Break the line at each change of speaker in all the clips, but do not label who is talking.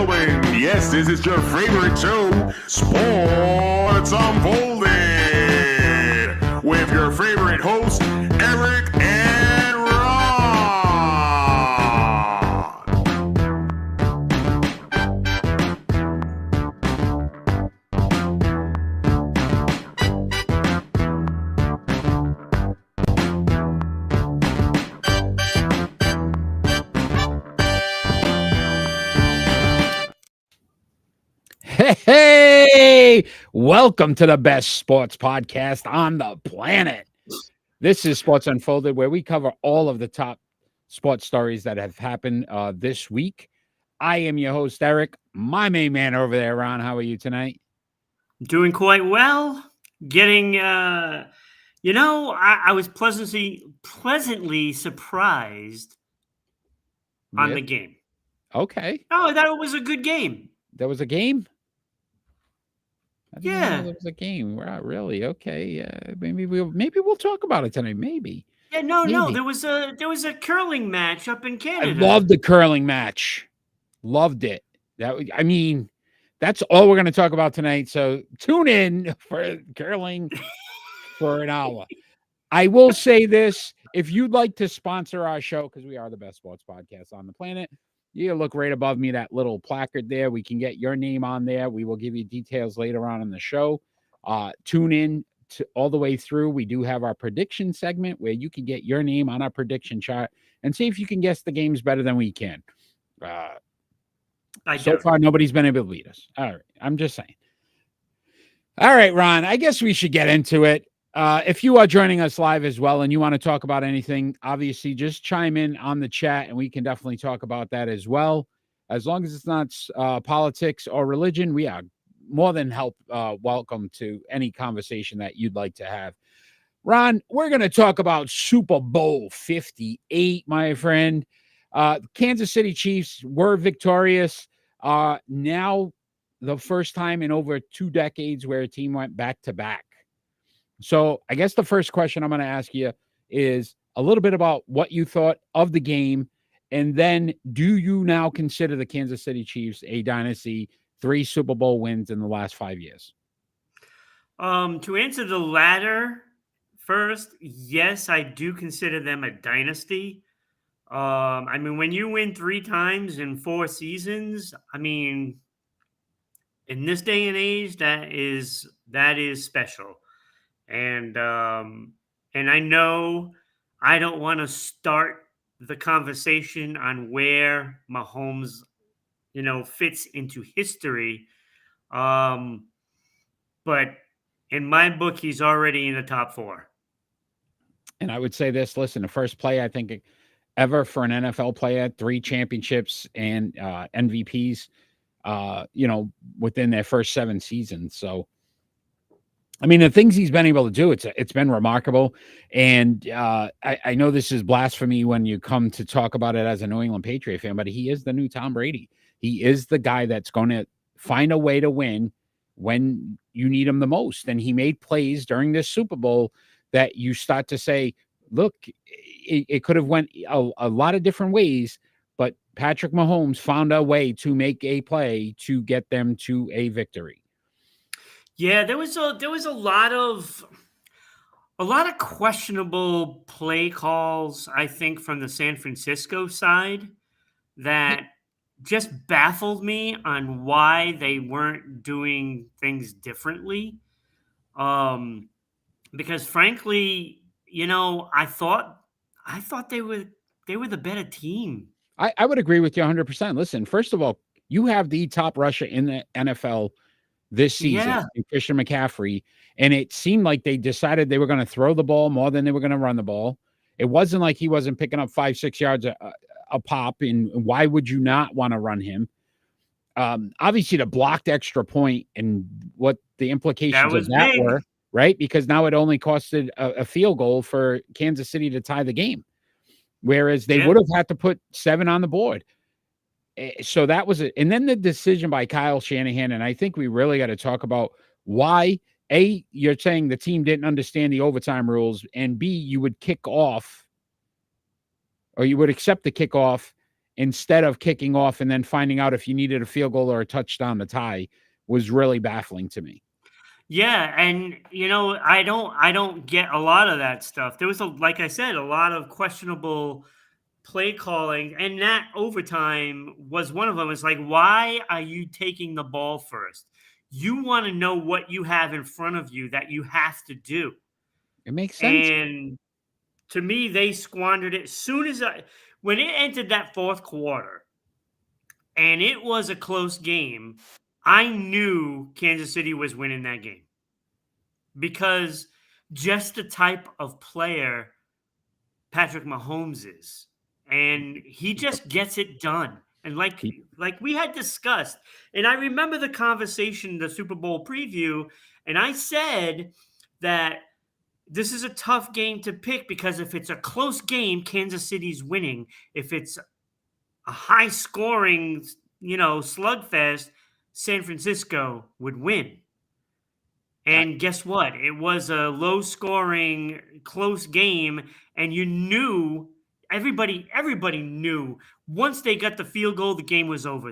gentlemen, yes, this is your favorite show, Sports Unfolded, with your favorite hosts, Eric and Ron.
Hey, welcome to the best sports podcast on the planet. This is Sports Unfolded, where we cover all of the top sports stories that have happened this week. I am your host, Eric. My main man over there, Ron. How are you tonight?
Doing quite well. Getting, I was pleasantly surprised on the game.
Okay.
Oh, I thought it was a good game.
There was a game? I didn't know
Yeah.
there was a game. Wow, really? Okay. Maybe we'll talk about it tonight. Maybe.
Yeah, no.
Maybe.
There was a curling match up in
I
Canada.
loved the curling match. Loved it. That's all we're going to talk about tonight. So tune in for curling for an hour. I will say this. If you'd like to sponsor our show, because we are the best sports podcast on the planet, you look right above me, that little placard there. We can get your name on there. We will give you details later on in the show. Tune in to all the way through. We do have our prediction segment where you can get your name on our prediction chart and see if you can guess the games better than we can. So far, nobody's been able to beat us. All right. I'm just saying. All right, Ron, I guess we should get into it. If you are joining us live as well and you want to talk about anything, obviously just chime in on the chat and we can definitely talk about that as well. As long as it's not politics or religion, we are more than welcome to any conversation that you'd like to have. Ron, we're going to talk about Super Bowl 58, my friend. Kansas City Chiefs were victorious. Now the first time in over 2 decades where a team went back-to-back. So I guess the first question I'm going to ask you is a little bit about what you thought of the game. And then do you now consider the Kansas City Chiefs a dynasty, 3 Super Bowl wins in the last 5 years?
To answer the latter first, yes, I do consider them a dynasty. When you win 3 times in 4 seasons, in this day and age, that is special. And I know I don't want to start the conversation on where Mahomes, fits into history. But in my book, he's already in the top 4.
And I would say this, listen, the first play, I think, ever for an NFL player, 3 championships and MVPs, within their first 7 seasons. So, the things he's been able to do, it's been remarkable. And I know this is blasphemy when you come to talk about it as a New England Patriot fan, but he is the new Tom Brady. He is the guy that's going to find a way to win when you need him the most. And he made plays during this Super Bowl that you start to say, look, it could have went a lot of different ways, but Patrick Mahomes found a way to make a play to get them to a victory.
Yeah, there was a lot of questionable play calls, I think, from the San Francisco side that just baffled me on why they weren't doing things differently. Because frankly, I thought they were the better team.
I would agree with you 100%. Listen, first of all, you have the top rusher in the NFL this season, Christian McCaffrey, and it seemed like they decided they were going to throw the ball more than they were going to run the ball. It wasn't like he wasn't picking up 5-6 yards a pop, and why would you not want to run him? Obviously, the blocked extra point and what the implications of that were, right? Because now it only costed a field goal for Kansas City to tie the game, whereas they would have had to put 7 on the board. So that was it. And then the decision by Kyle Shanahan, and I think we really got to talk about why, A, you're saying the team didn't understand the overtime rules, and B, you would kick off, or you would accept the kickoff instead of kicking off and then finding out if you needed a field goal or a touchdown to tie was really baffling to me.
Yeah, and I don't get a lot of that stuff. There was like I said, a lot of questionable play calling, and that overtime was one of them. It's like, why are you taking the ball first? You want to know what you have in front of you that you have to do.
It makes sense.
And to me, they squandered it. When it entered that fourth quarter, and it was a close game, I knew Kansas City was winning that game because just the type of player Patrick Mahomes is, and he just gets it done. And
He-
like we had discussed, and I remember the conversation, the Super Bowl preview, and I said that this is a tough game to pick because if it's a close game, Kansas City's winning. If it's a high scoring, slugfest, San Francisco would win.
I-
And guess what? It was a low scoring, close game. And you knew everybody knew once they got the field goal, the game was over.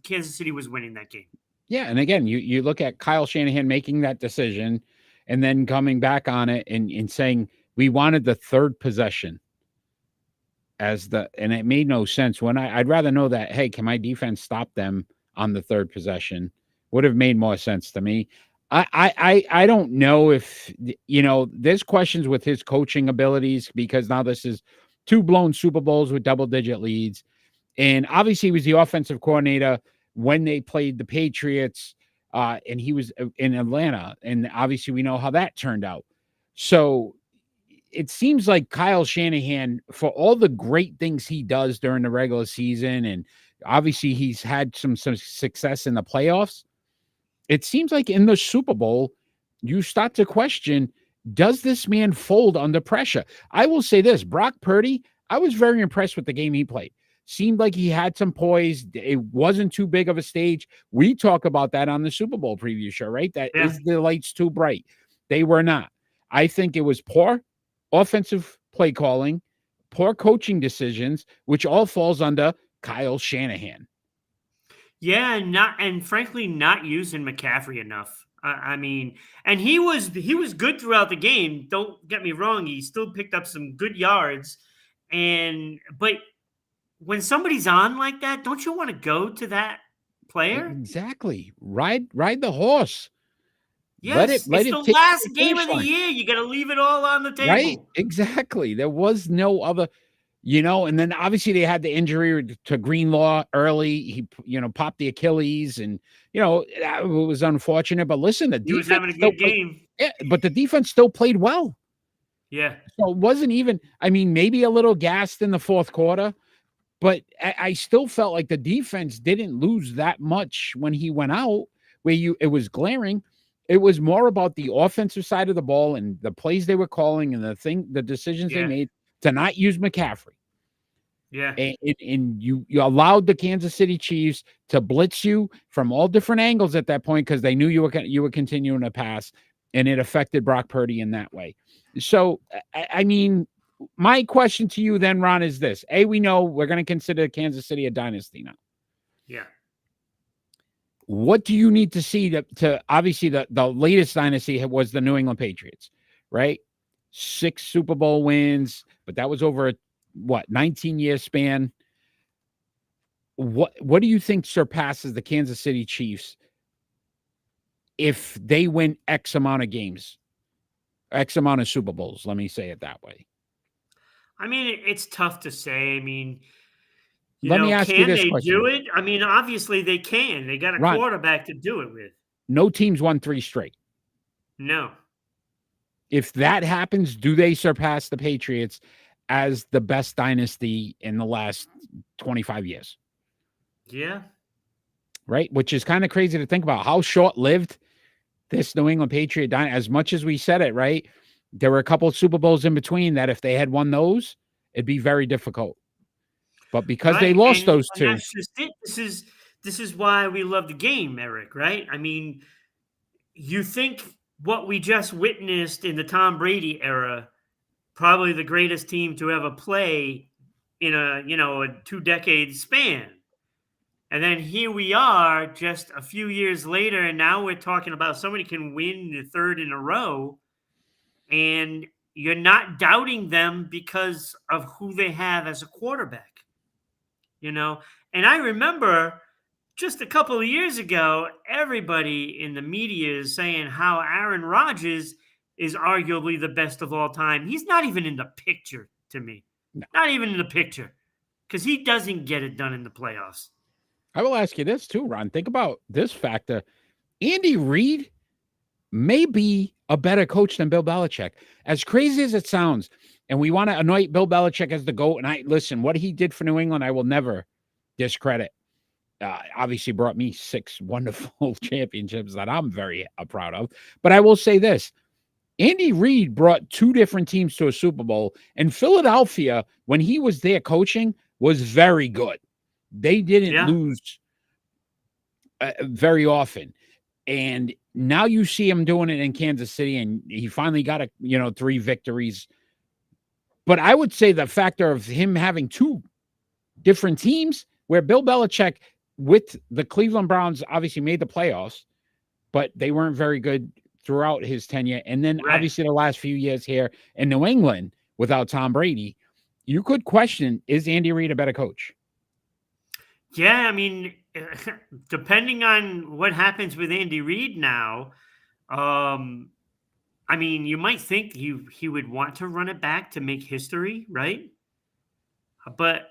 Kansas City was winning that game.
yeah. And again, you look at Kyle Shanahan making that decision and then coming back on it and saying, we wanted the third possession and it made no sense when I'd rather know that, hey, can my defense stop them on the third possession? Would have made more sense to me. I don't know if there's questions with his coaching abilities because now this is 2 blown Super Bowls with double-digit leads, and obviously he was the offensive coordinator when they played the Patriots, and he was in Atlanta, and obviously we know how that turned out. So it seems like Kyle Shanahan, for all the great things he does during the regular season, and obviously he's had some success in the playoffs, it seems like in the Super Bowl, you start to question, does this man fold under pressure? I will say this, Brock Purdy, I was very impressed with the game he played. Seemed like he had some poise. It wasn't too big of a stage. We talk about that on the Super Bowl preview show, right? That
Yeah.
is the lights too bright. They were not. I think it was poor offensive play calling, poor coaching decisions, which all falls under Kyle Shanahan.
Yeah, and frankly, not using McCaffrey enough. I mean, and he was good throughout the game. Don't get me wrong; he still picked up some good yards, but when somebody's on like that, don't you want to go to that player?
Exactly. Ride the horse.
Yes,
Let
it's
it
the
take
last
the
game
finish
of the
line.
year. You got to leave it all on the
Right?
table.
Exactly. There was no other, and then obviously they had the injury to Greenlaw early. He, popped the Achilles, and that was unfortunate. But listen, the
He was
defense
having a
still
good
played.
game.
Yeah, but the defense still played well.
Yeah,
So it wasn't even. I mean, maybe a little gassed in the fourth quarter, but I still felt like the defense didn't lose that much when he went out. It was glaring. It was more about the offensive side of the ball and the plays they were calling and the decisions they
yeah,
made to not use McCaffrey.
yeah.
And you allowed the Kansas City Chiefs to blitz you from all different angles at that point because they knew you were continuing to pass, and it affected Brock Purdy in that way. So, I mean, my question to you then, Ron, is this. We know we're going to consider Kansas City a dynasty now.
Yeah.
What do you need to see to obviously the latest dynasty was the New England Patriots, right? 6 Super Bowl wins, but that was over a 19-year span. What do you think surpasses the Kansas City Chiefs if they win X amount of games, X amount of Super Bowls? Let me say it that way.
I mean, it's tough to say. I mean,
Let me ask you
can
this
they
question,
do it? I mean, obviously they can. They got a
Ron.
quarterback to do it with.
No teams won 3 straight.
No.
If that happens, do they surpass the Patriots as the best dynasty in the last 25 years?
Yeah.
Right? Which is kind of crazy to think about how short-lived this New England Patriot dynasty, as much as we said it, right? There were a couple of Super Bowls in between that if they had won those, it'd be very difficult. But because they lost those two.
That's just it. This is why we love the game, Eric, right? I mean, you think what we just witnessed in the Tom Brady era, probably the greatest team to ever play, in a 2-decade span. And then here we are just a few years later, and now we're talking about somebody can win the third in a row, and you're not doubting them because of who they have as a quarterback, you know? And I remember just a couple of years ago, everybody in the media is saying how Aaron Rodgers is arguably the best of all time. He's not even in the picture to me.
No.
Not even in the picture because he doesn't get it done in the playoffs.
I will ask you this too, Ron. Think about this factor. Andy Reid may be a better coach than Bill Belichick. As crazy as it sounds, and we want to anoint Bill Belichick as the GOAT, and listen, what he did for New England, I will never discredit. Obviously brought me 6 wonderful championships that I'm very proud of. But I will say this. Andy Reid brought 2 different teams to a Super Bowl, and Philadelphia, when he was there coaching, was very good. They didn't lose very often. And now you see him doing it in Kansas City, and he finally got 3 victories. But I would say the factor of him having 2 different teams, where Bill Belichick with the Cleveland Browns obviously made the playoffs, but they weren't very good throughout his tenure. And then obviously the last few years here in New England without Tom Brady, you could question, is Andy Reid a better coach?
Yeah, I mean, depending on what happens with Andy Reid now, I mean, you might think he would want to run it back to make history, right? But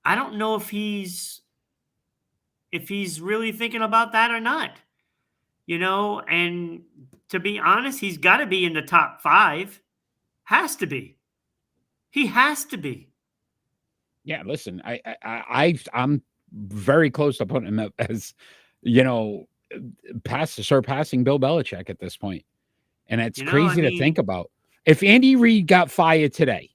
I don't know if he's really thinking about that or not. And to be honest, he's got to be in the top 5. Has to be. He has to be.
Yeah, listen, I'm very close to putting him as, surpassing Bill Belichick at this point. And it's crazy to think about. If Andy Reid got fired today,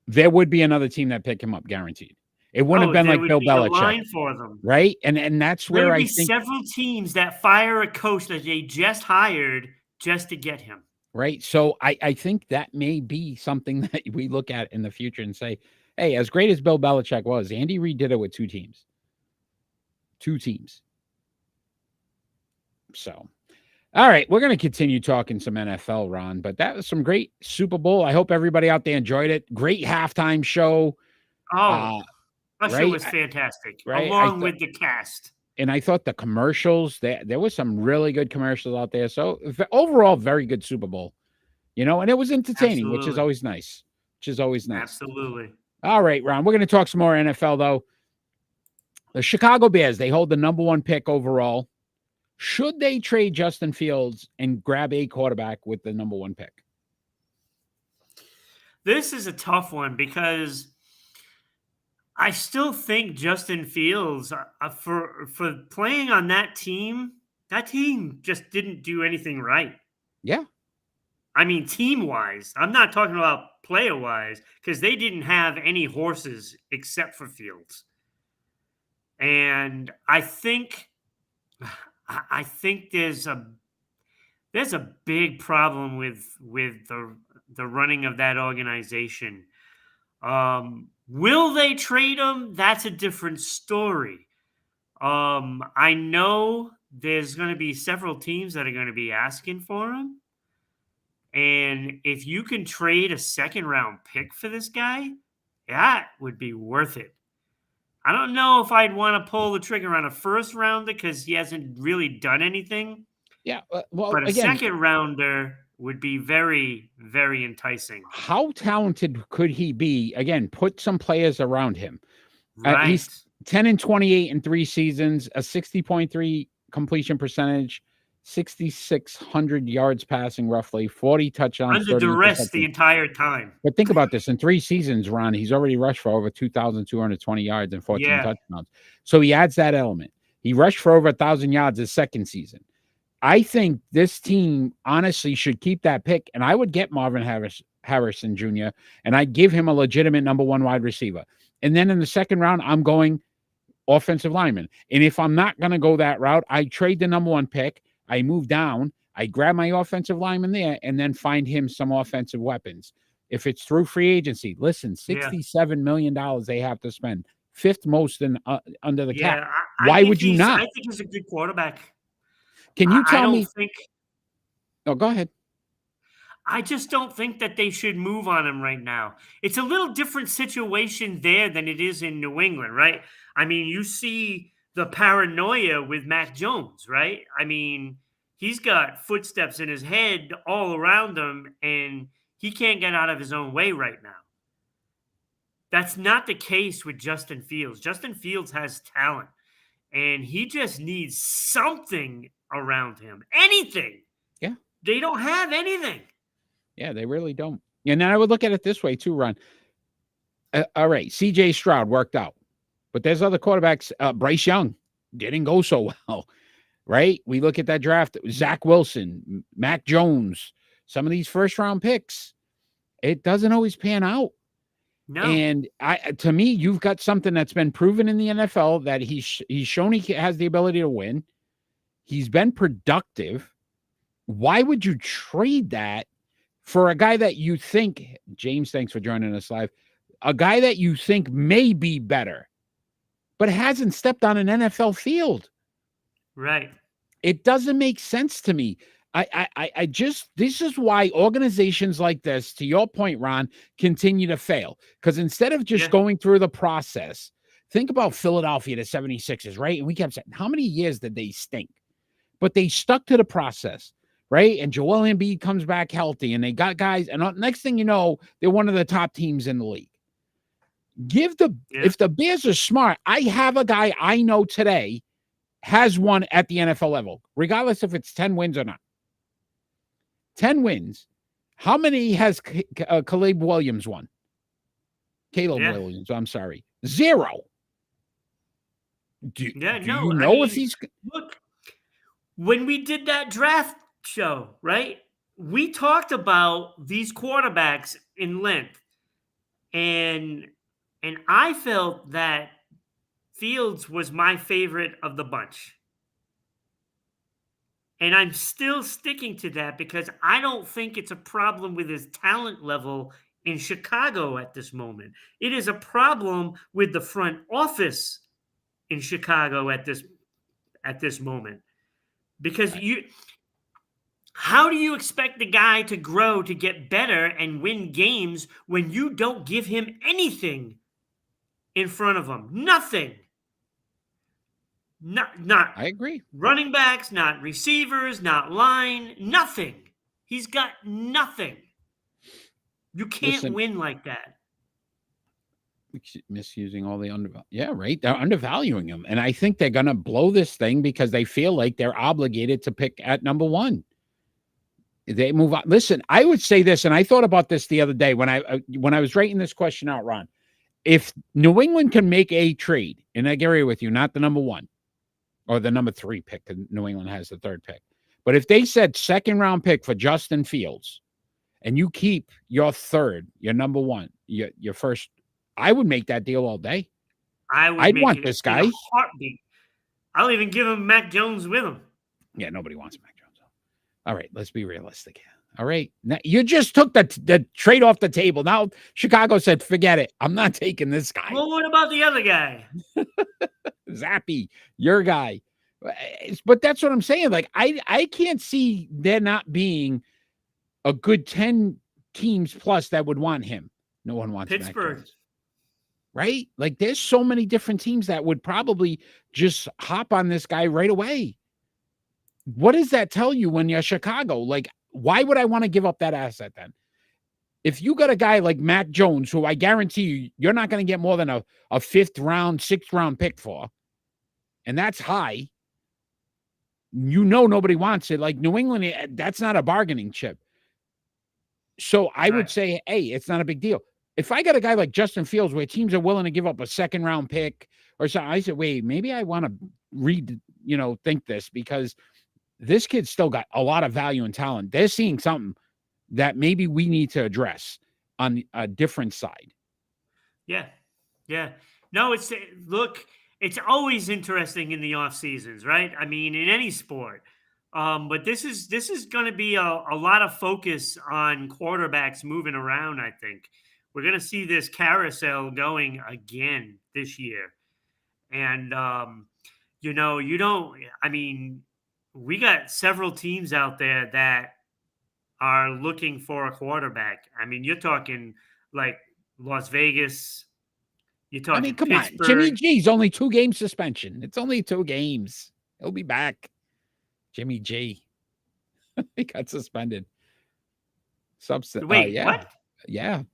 there would be another team that picked him up, guaranteed. It wouldn't have been like Bill Belichick.
Line for them.
Right? And that's where I think
several teams that fire a coach that they just hired just to get him.
Right. So I think that may be something that we look at in the future and say, hey, as great as Bill Belichick was, Andy Reid did it with 2 teams. 2 teams. So, all right, we're going to continue talking some NFL, Ron, but that was some great Super Bowl. I hope everybody out there enjoyed it. Great halftime show.
Oh, that show was fantastic, along with the cast.
And I thought the commercials, there was some really good commercials out there. So overall, very good Super Bowl, and it was entertaining, which is always nice.
Absolutely.
All right, Ron, we're going to talk some more NFL, though. The Chicago Bears, they hold the number 1 pick overall. Should they trade Justin Fields and grab a quarterback with the number 1 pick?
This is a tough one because I still think Justin Fields, for playing on that team just didn't do anything right.
Yeah.
I mean, team-wise. I'm not talking about player-wise, because they didn't have any horses except for Fields. And I think there's a big problem with the running of that organization. Will they trade him? That's a different story. I know there's going to be several teams that are going to be asking for him. And if you can trade a 2nd-round pick for this guy, that would be worth it. I don't know if I'd want to pull the trigger on a 1st-rounder because he hasn't really done anything.
Yeah, well,
but a 2nd-rounder would be very, very enticing.
How talented could he be? Again, put some players around him.
Right.
He's 10-28 in 3 seasons, a 60.3 completion percentage, 6,600 yards passing, roughly 40 touchdowns.
Under duress the entire time.
But think about this. In 3 seasons, Ron, he's already rushed for over 2,220 yards and 14 touchdowns. So he adds that element. He rushed for over 1,000 yards his 2nd season. I think this team honestly should keep that pick, and I would get Marvin Harrison Jr., and I'd give him a legitimate number 1 wide receiver. And then in the 2nd round, I'm going offensive lineman. And if I'm not going to go that route, I trade the number 1 pick. I move down. I grab my offensive lineman there and then find him some offensive weapons. if it's through free agency. Listen,
Yeah.
$67 million they have to spend, fifth most in under the cap.
Yeah.
Why would you not?
I think he's a good quarterback.
Can you
I
tell
don't
me?
think
Oh, go ahead.
I just don't think that they should move on him right now. It's a little different situation there than it is in New England, right? I mean, you see the paranoia with Mac Jones, right? I mean, he's got footsteps in his head all around him, and he can't get out of his own way right now. That's not the case with Justin Fields. Justin Fields has talent, and he just needs something around him. Anything.
Yeah.
They don't have anything.
Yeah, they really don't. And then I would look at it this way too, Ron. All right, C.J. Stroud worked out, but there's other quarterbacks. Bryce Young didn't go so well, right? We look at that draft: Zach Wilson, Mac Jones, some of these first-round picks. It doesn't always pan out.
No.
And to me, you've got something that's been proven in the NFL that he's shown he has the ability to win. He's been productive. Why would you trade that for a guy that you think, James, thanks for joining us live, a guy that you think may be better, but hasn't stepped on an NFL field?
Right.
It doesn't make sense to me. I just, this is why organizations like this, to your point, Ron, continue to fail. Because instead of just going through the process, think about Philadelphia, the 76ers, right? And we kept saying, how many years did they stink? But they stuck to the process, right? And Joel Embiid comes back healthy, and they got guys, and next thing you know, they're one of the top teams in the league. If the Bears are smart, I have a guy I know today has won at the NFL level, regardless if it's 10 wins or not. 10 wins. How many has Caleb Williams won? Caleb Williams, I'm sorry. 0. Do you know if he's...
Look, when we did that draft show, right, we talked about these quarterbacks in length, and I felt that Fields was my favorite of the bunch. And I'm still sticking to that because I don't think it's a problem with his talent level in Chicago at this moment. It is a problem with the front office in Chicago at this moment. Because how do you expect the guy to grow, to get better and win games when you don't give him anything in front of him? Nothing. Not
I agree.
Running backs, not receivers, not line, nothing. He's got nothing. You can't win like that.
Misusing all the right. They're undervaluing him. And I think they're going to blow this thing because they feel like they're obligated to pick at number 1. They move on. Listen, I would say this, and I thought about this the other day when I was writing this question out, Ron. If New England can make a trade, and I agree with you, not the number 1 or the number 3 pick, because New England has the 3rd pick. But if they said second round pick for Justin Fields, and you keep your 3rd, your number 1, your first, I would make that deal all day. I'd want this guy.
In a heartbeat. I'll even give him Mac Jones with him.
Yeah, nobody wants Mac Jones. All right, let's be realistic here. All right, now, you just took the trade off the table. Now Chicago said, forget it. I'm not taking this guy.
Well, what about the other guy?
Zappy, your guy. But that's what I'm saying. Like, I can't see there not being a good 10 teams plus that would want him. No one wants
Pittsburgh.
Right? Like, there's so many different teams that would probably just hop on this guy right away. What does that tell you when you're Chicago? Like, why would I want to give up that asset then? If you got a guy like Mac Jones, who I guarantee you're not going to get more than a 5th round, 6th round pick for, and that's high, nobody wants it. Like New England, that's not a bargaining chip. So I would say, hey, it's not a big deal. If I got a guy like Justin Fields where teams are willing to give up a 2nd round pick or something, I said, wait, maybe I want to think this, because this kid's still got a lot of value and talent. They're seeing something that maybe we need to address on a different side.
Yeah. No, it's always interesting in the off seasons, right? I mean, in any sport, But this is going to be a lot of focus on quarterbacks moving around. I think we're going to see this carousel going again this year, and you don't. I mean, we got several teams out there that are looking for a quarterback. I mean, you're talking like Las Vegas. You're
I mean,
talking
come on. Jimmy
Pittsburgh.
G's only 2-game suspension. It's only 2 games. He'll be back. Jimmy G. He got suspended. Substance.
Wait,
Yeah.
what?
Yeah.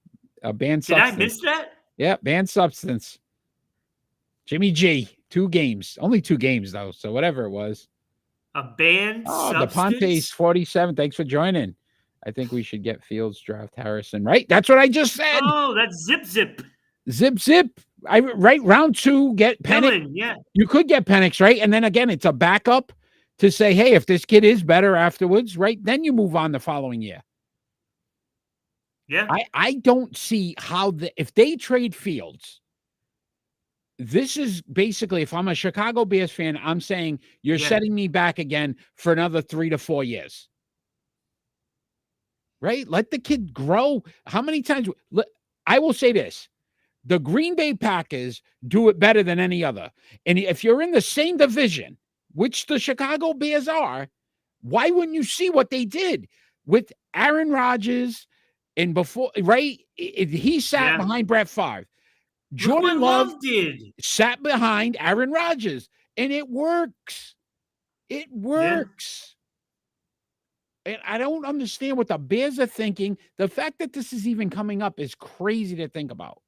A banned
Did
substance.
I miss that?
Yeah, banned substance. Jimmy G, 2 games. Only 2 games, though. So whatever it was.
A banned
Oh,
substance?
DePonte's 47. Thanks for joining. I think we should get Fields, draft Harrison, right? That's what I just said.
Oh, that's zip.
Zip. Right, round 2, get Penix.
Dylan, yeah.
You could get Penix, right? And then again, it's a backup to say, hey, if this kid is better afterwards, right? Then you move on the following year.
Yeah.
I don't see how if they trade Fields, this is basically, if I'm a Chicago Bears fan, I'm saying you're setting me back again for another 3 to 4 years. Right? Let the kid grow. How many times? I will say this. The Green Bay Packers do it better than any other. And if you're in the same division, which the Chicago Bears are, why wouldn't you see what they did with Aaron Rodgers and before, right? He sat behind Brett Favre. Jordan Love
did.
Sat behind Aaron Rodgers, and it works. It works. And I don't understand what the Bears are thinking. The fact that this is even coming up is crazy to think about.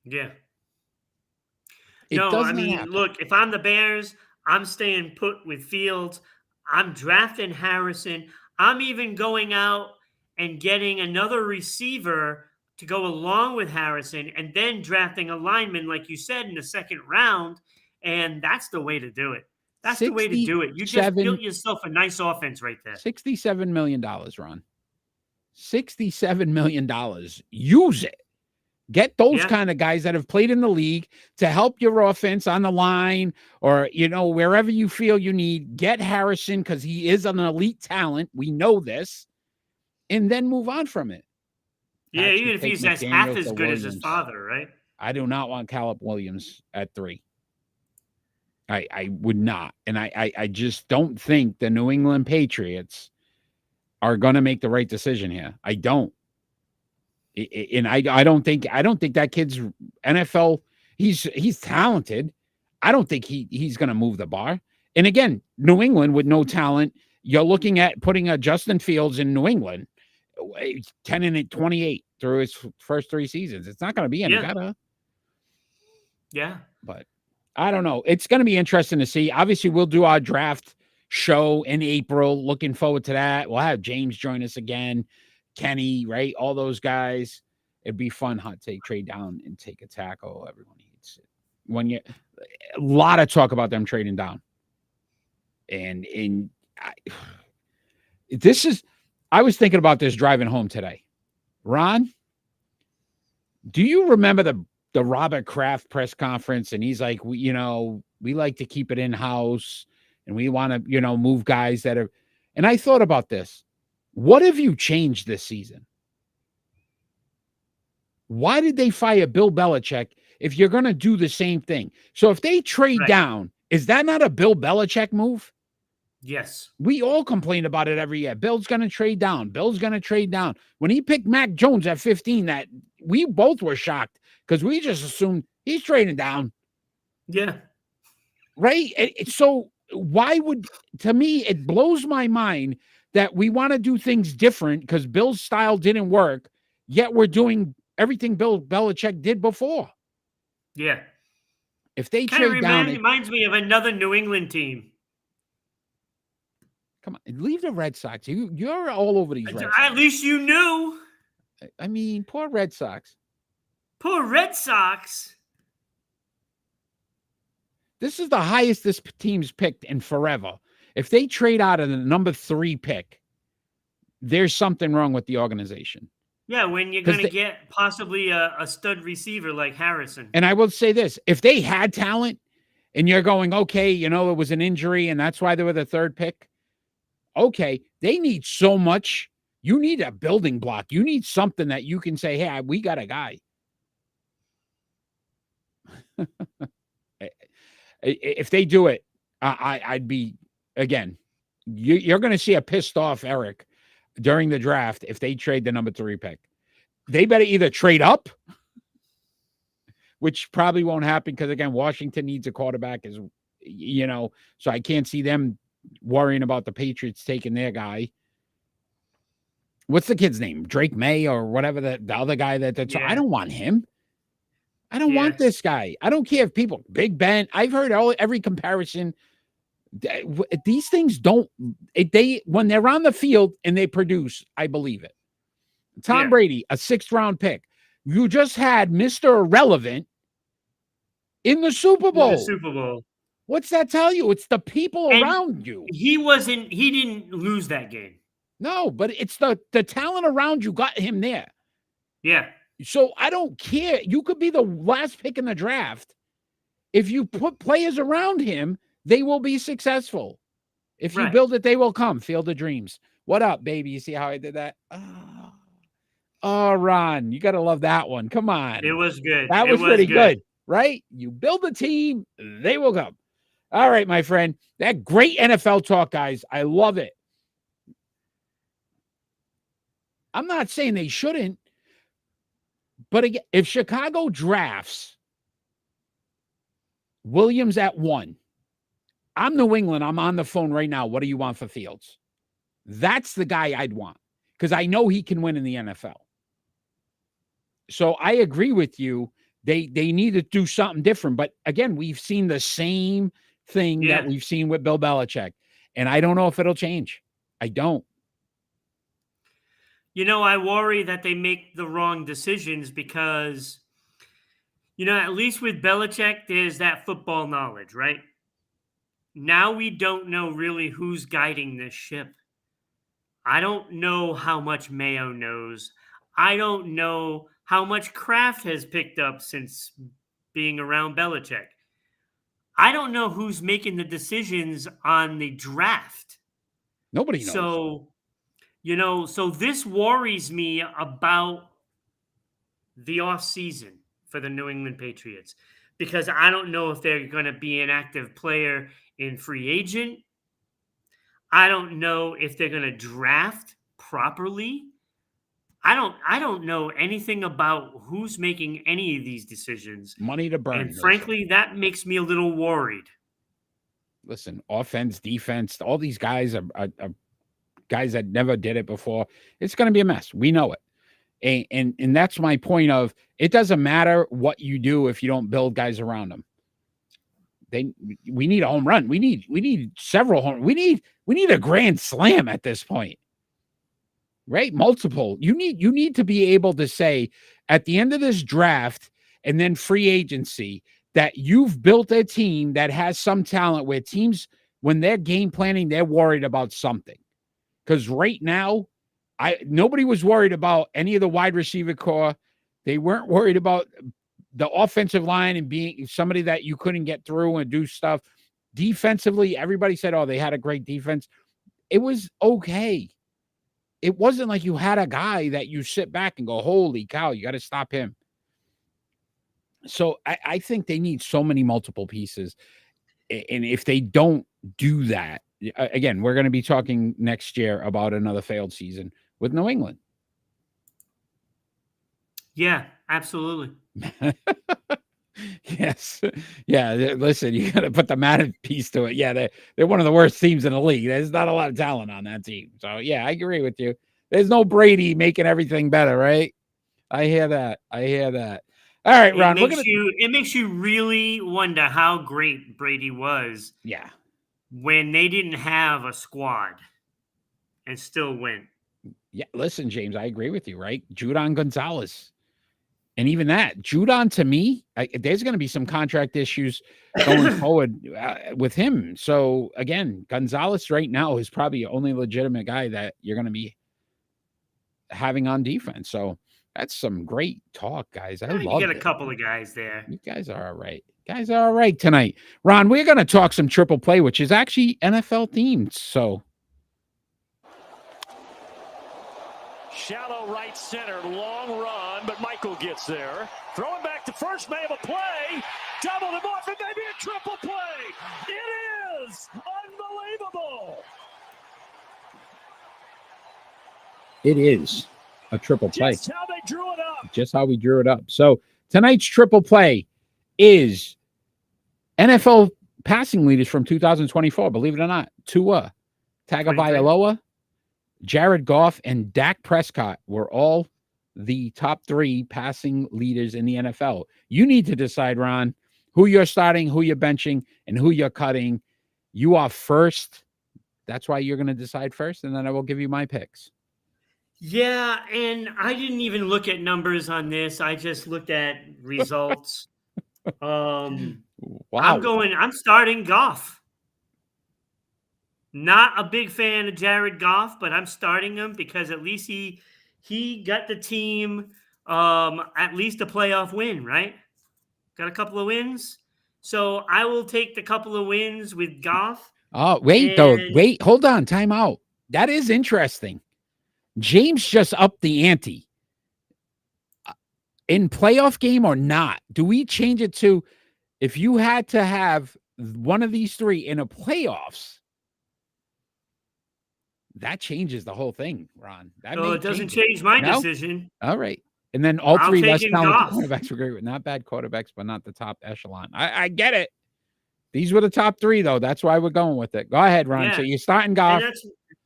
Yeah.
It
no,
doesn't
I mean,
happen.
look, if I'm the Bears, I'm staying put with Fields. I'm drafting Harrison. I'm even going out and getting another receiver to go along with Harrison and then drafting a lineman, like you said, in the second round. And that's the way to do it. That's the way to do it. You just built yourself a nice offense right there.
$67 million, Ron. $67 million. Use it. Get those kind of guys that have played in the league to help your offense on the line or, wherever you feel you need. Get Harrison because he is an elite talent. We know this. And then move on from it.
Yeah, even if he's half as good as his father, right?
I do not want Caleb Williams at 3. I would not. And I just don't think the New England Patriots are going to make the right decision here. I don't. And I don't think that kid's NFL. He's talented. I don't think he's going to move the bar. And again, New England with no talent, you're looking at putting a Justin Fields in New England, 10-28 through his first 3 seasons. It's not going to be any better.
Yeah,
but I don't know. It's going to be interesting to see. Obviously, we'll do our draft show in April. Looking forward to that. We'll have James join us again. Kenny, right? All those guys. It'd be fun. Hot take, trade down and take a tackle. Everyone hates it. A lot of talk about them trading down. And I was thinking about this driving home today. Ron, do you remember the Robert Kraft press conference? And he's like, we like to keep it in-house and we want to, move guys that are, and I thought about this. What have you changed this season? Why did they fire Bill Belichick if you're going to do the same thing? So if they trade down, is that not a Bill Belichick move?
Yes.
We all complain about it every year. Bill's going to trade down. Bill's going to trade down. When he picked Mac Jones at 15, that we both were shocked because we just assumed he's trading down.
Yeah.
Right? So to me, it blows my mind that we want to do things different because Bill's style didn't work, yet we're doing everything Bill Belichick did before.
Yeah.
If they trade down...
It reminds me of another New England team.
Come on, leave the Red Sox. You're all over these Red Sox.
At least you knew.
I mean, poor Red Sox.
Poor Red Sox.
This is the highest this team's picked in forever. If they trade out of the number 3 pick, there's something wrong with the organization.
Yeah, when you're going to get possibly a stud receiver like Harrison.
And I will say this. If they had talent and you're going, okay, it was an injury and that's why they were the 3rd pick, Okay, they need so much. You need a building block. You need something that you can say, hey, we got a guy. If they do it, I'd be, again, you're going to see a pissed off Eric during the draft if they trade the number 3 pick. They better either trade up, which probably won't happen because, again, Washington needs a quarterback, so I can't see them worrying about the Patriots taking their guy. What's the kid's name? Drake May or whatever, the other guy that's I don't want him. I don't want this guy. I don't care if people, Big Ben, I've heard every comparison. These things when they're on the field and they produce, I believe it. Tom Brady, a 6th round pick. You just had Mr. Irrelevant in the Super Bowl. What's that tell you? It's the people around you.
He didn't lose that game.
No, but it's the talent around you got him there.
Yeah.
So I don't care. You could be the last pick in the draft. If you put players around him, they will be successful. If you build it, they will come. Field of Dreams. What up, baby? You see how I did that? Oh, Ron, you got to love that one. Come on.
It was good.
That was pretty good, right? You build a team, they will come. All right, my friend. That great NFL talk, guys. I love it. I'm not saying they shouldn't. But again, if Chicago drafts Williams at 1, I'm New England. I'm on the phone right now. What do you want for Fields? That's the guy I'd want because I know he can win in the NFL. So I agree with you. They need to do something different. But again, we've seen the same thing that we've seen with Bill Belichick. And I don't know if it'll change. I don't.
I worry that they make the wrong decisions because, at least with Belichick, there's that football knowledge, right? Now we don't know really who's guiding this ship. I don't know how much Mayo knows. I don't know how much Kraft has picked up since being around Belichick. I don't know who's making the decisions on the draft.
Nobody knows.
So this worries me about the offseason for the New England Patriots because I don't know if they're going to be an active player in free agent. I don't know if they're going to draft properly. I don't know anything about who's making any of these decisions.
Money to burn.
And frankly, that makes me a little worried.
Listen, offense, defense, all these guys are guys that never did it before. It's going to be a mess. We know it. And that's my point of it doesn't matter what you do if you don't build guys around them. We need a home run. We need several home. We need a grand slam at this point. Right? Multiple. You need to be able to say at the end of this draft and then free agency that you've built a team that has some talent where teams, when they're game planning, they're worried about something. Because right now, nobody was worried about any of the wide receiver core. They weren't worried about the offensive line and being somebody that you couldn't get through and do stuff. Defensively, everybody said, oh, they had a great defense. It was okay. It wasn't like you had a guy that you sit back and go, holy cow, you got to stop him. So I think they need so many multiple pieces. And if they don't do that, again, we're going to be talking next year about another failed season with New England.
Yeah, absolutely.
Yes. Yeah. Listen, you got to put the Madden piece to it. Yeah. They're one of the worst teams in the league. There's not a lot of talent on that team. So yeah, I agree with you. There's no Brady making everything better, right? I hear that. All right, Ron.
It makes you really wonder how great Brady was.
Yeah.
When they didn't have a squad and still win.
Yeah. Listen, James, I agree with you, right? Judon Gonzalez. And even that, Judon, to me, there's going to be some contract issues going forward with him. So, again, Gonzalez right now is probably the only legitimate guy that you're going to be having on defense. So, that's some great talk, guys. I love it.
You get a couple of guys there.
You guys are all right. Guys are all right tonight. Ron, we're going to talk some triple play, which is actually NFL themed. So,
Shallow right center, long run, but Michael gets there. Throwing back to first, may have a play. Double him off, and maybe a triple play. It is unbelievable.
It is a triple play.
Just how they drew it up.
Just how we drew it up. So tonight's triple play is NFL passing leaders from 2024, believe it or not. Tua Tagovailoa, Jared Goff, and Dak Prescott were all the top 3 passing leaders in the NFL. You need to decide, Ron, who you're starting, who you're benching, and who you're cutting. You are first. That's why you're going to decide first, and then I will give you my picks.
Yeah, and I didn't even look at numbers on this. I just looked at results.
Wow.
I'm starting Goff. Not a big fan of Jared Goff, but I'm starting him because at least he got the team at least a playoff win, right? Got a couple of wins. So I will take the couple of wins with Goff.
Oh, wait, hold on, time out. That is interesting. James just upped the ante. In playoff game or not, do we change it to if you had to have one of these 3 in a playoffs? That changes the whole thing, Ron.
It doesn't change my decision.
All right. And then all 3 less talented quarterbacks were great. Not bad quarterbacks, but not the top echelon. I get it. These were the top 3, though. That's why we're going with it. Go ahead, Ron. Yeah. So you're starting Goff.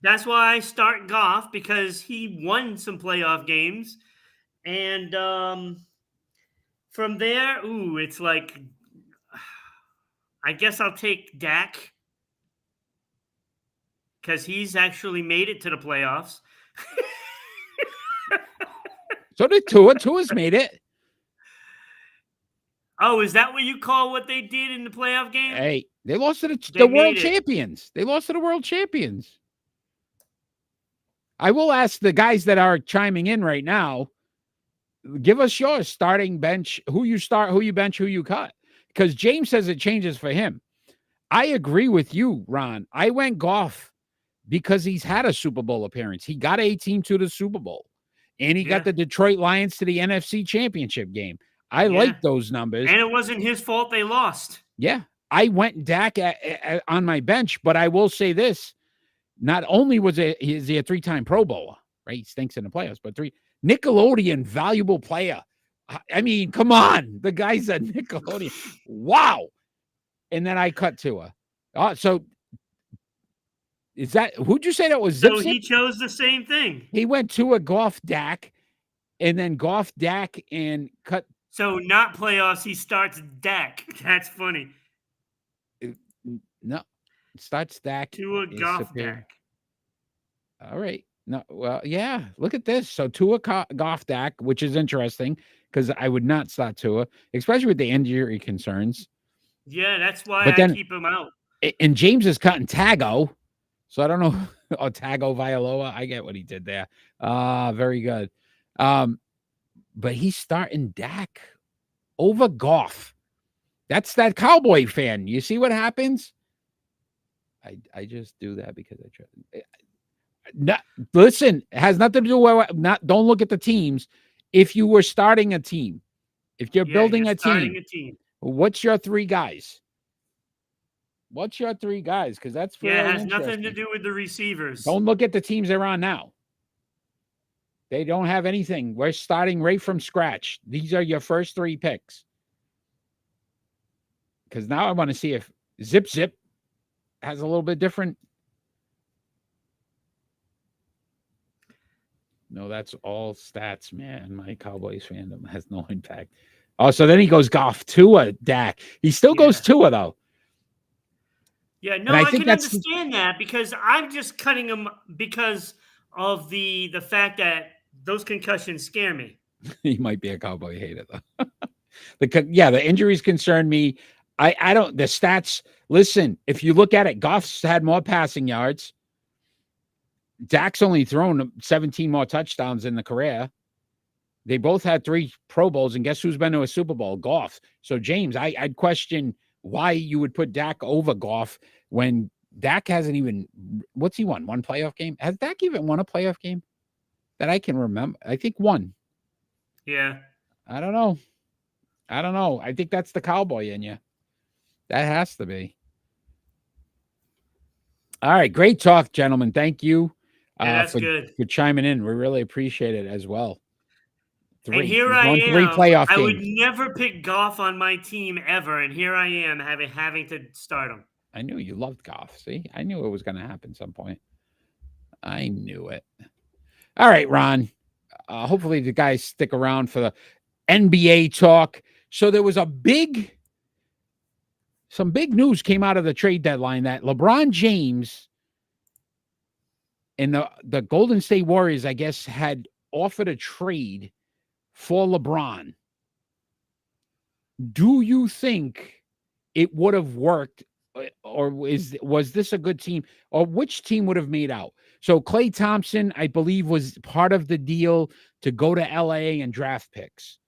That's why I start Goff, because he won some playoff games. And from there, it's like, I guess I'll take Dak, because he's actually made it to the playoffs.
So did Tua. Tua's made it.
Oh, is that what you call what they did in the playoff game?
Hey, they lost to the world champions. They lost to the world champions. I will ask the guys that are chiming in right now, give us yours, starting bench, who you start, who you bench, who you cut. Because James says it changes for him. I agree with you, Ron. I went Goff because he's had a Super Bowl appearance. He got a team to the Super Bowl. And he got the Detroit Lions to the NFC Championship game. I like those numbers.
And it wasn't his fault they lost.
Yeah. I went Dak on my bench, but I will say this. Not only is he a 3-time Pro Bowler, right? He stinks in the playoffs, but Nickelodeon valuable player. I mean, come on. The guy's a Nickelodeon. Wow. And then I cut Tua. So is that, who'd you say that was?
So he chose the same thing.
He went Tua, Goff, Dak, and then Goff, Dak, and cut.
So not playoffs, he starts Dak. That's funny.
No, it starts Dak.
Tua, Goff, Dak.
All right. No, well, yeah. Look at this. So Tua, Goff, Dak, which is interesting because I would not start Tua, especially with the injury concerns.
Yeah, that's why I keep him out.
And James is cutting Tago. So I don't know. Oh, Tagovailoa. I get what he did there. Very good. But he's starting Dak over Goff. That's that Cowboy fan. You see what happens? I just do that because I try. Listen, it has nothing to do with don't look at the teams. If you were starting a team, if you're building a team, what's your 3 guys? What's your 3 guys? Because that's
it has nothing to do with the receivers.
Don't look at the teams they're on now. They don't have anything. We're starting right from scratch. These are your first 3 picks. Because now I want to see if Zip has a little bit different. No, that's all stats, man. My Cowboys fandom has no impact. Oh, so then he goes Goff, Tua, Dak. He still goes Tua, though.
Yeah, no, I can understand that because I'm just cutting him because of the fact that those concussions scare me.
He might be a Cowboy hater, though. The injuries concern me. I don't, the stats, listen, if you look at it, Goff's had more passing yards. Dak's only thrown 17 more touchdowns in the career. They both had 3 Pro Bowls, and guess who's been to a Super Bowl? Goff. So, James, I'd question why you would put Dak over Goff when Dak hasn't even, what's he won? 1 playoff game? Has Dak even won a playoff game? that I can remember. I think one.
Yeah.
I don't know. I think that's the cowboy in you. That has to be. All right. Great talk, gentlemen. Thank you
Yeah, that's
for
good.
chiming in. We really appreciate it as well.
And
3.
here
He's
I
won 3
am.
playoff
I would
games.
never pick Goff on my team ever, and here I am having to start him.
I knew you loved Goff. See, I knew it was going to happen some point. I knew it. All right, Ron. Hopefully the guys stick around for the NBA talk. So there was some big news came out of the trade deadline that LeBron James and the Golden State Warriors, I guess, had offered a trade for LeBron. Do you think it would have worked, or was this a good team, or which team would have made out? So Klay Thompson, I believe, was part of the deal to go to LA and draft picks,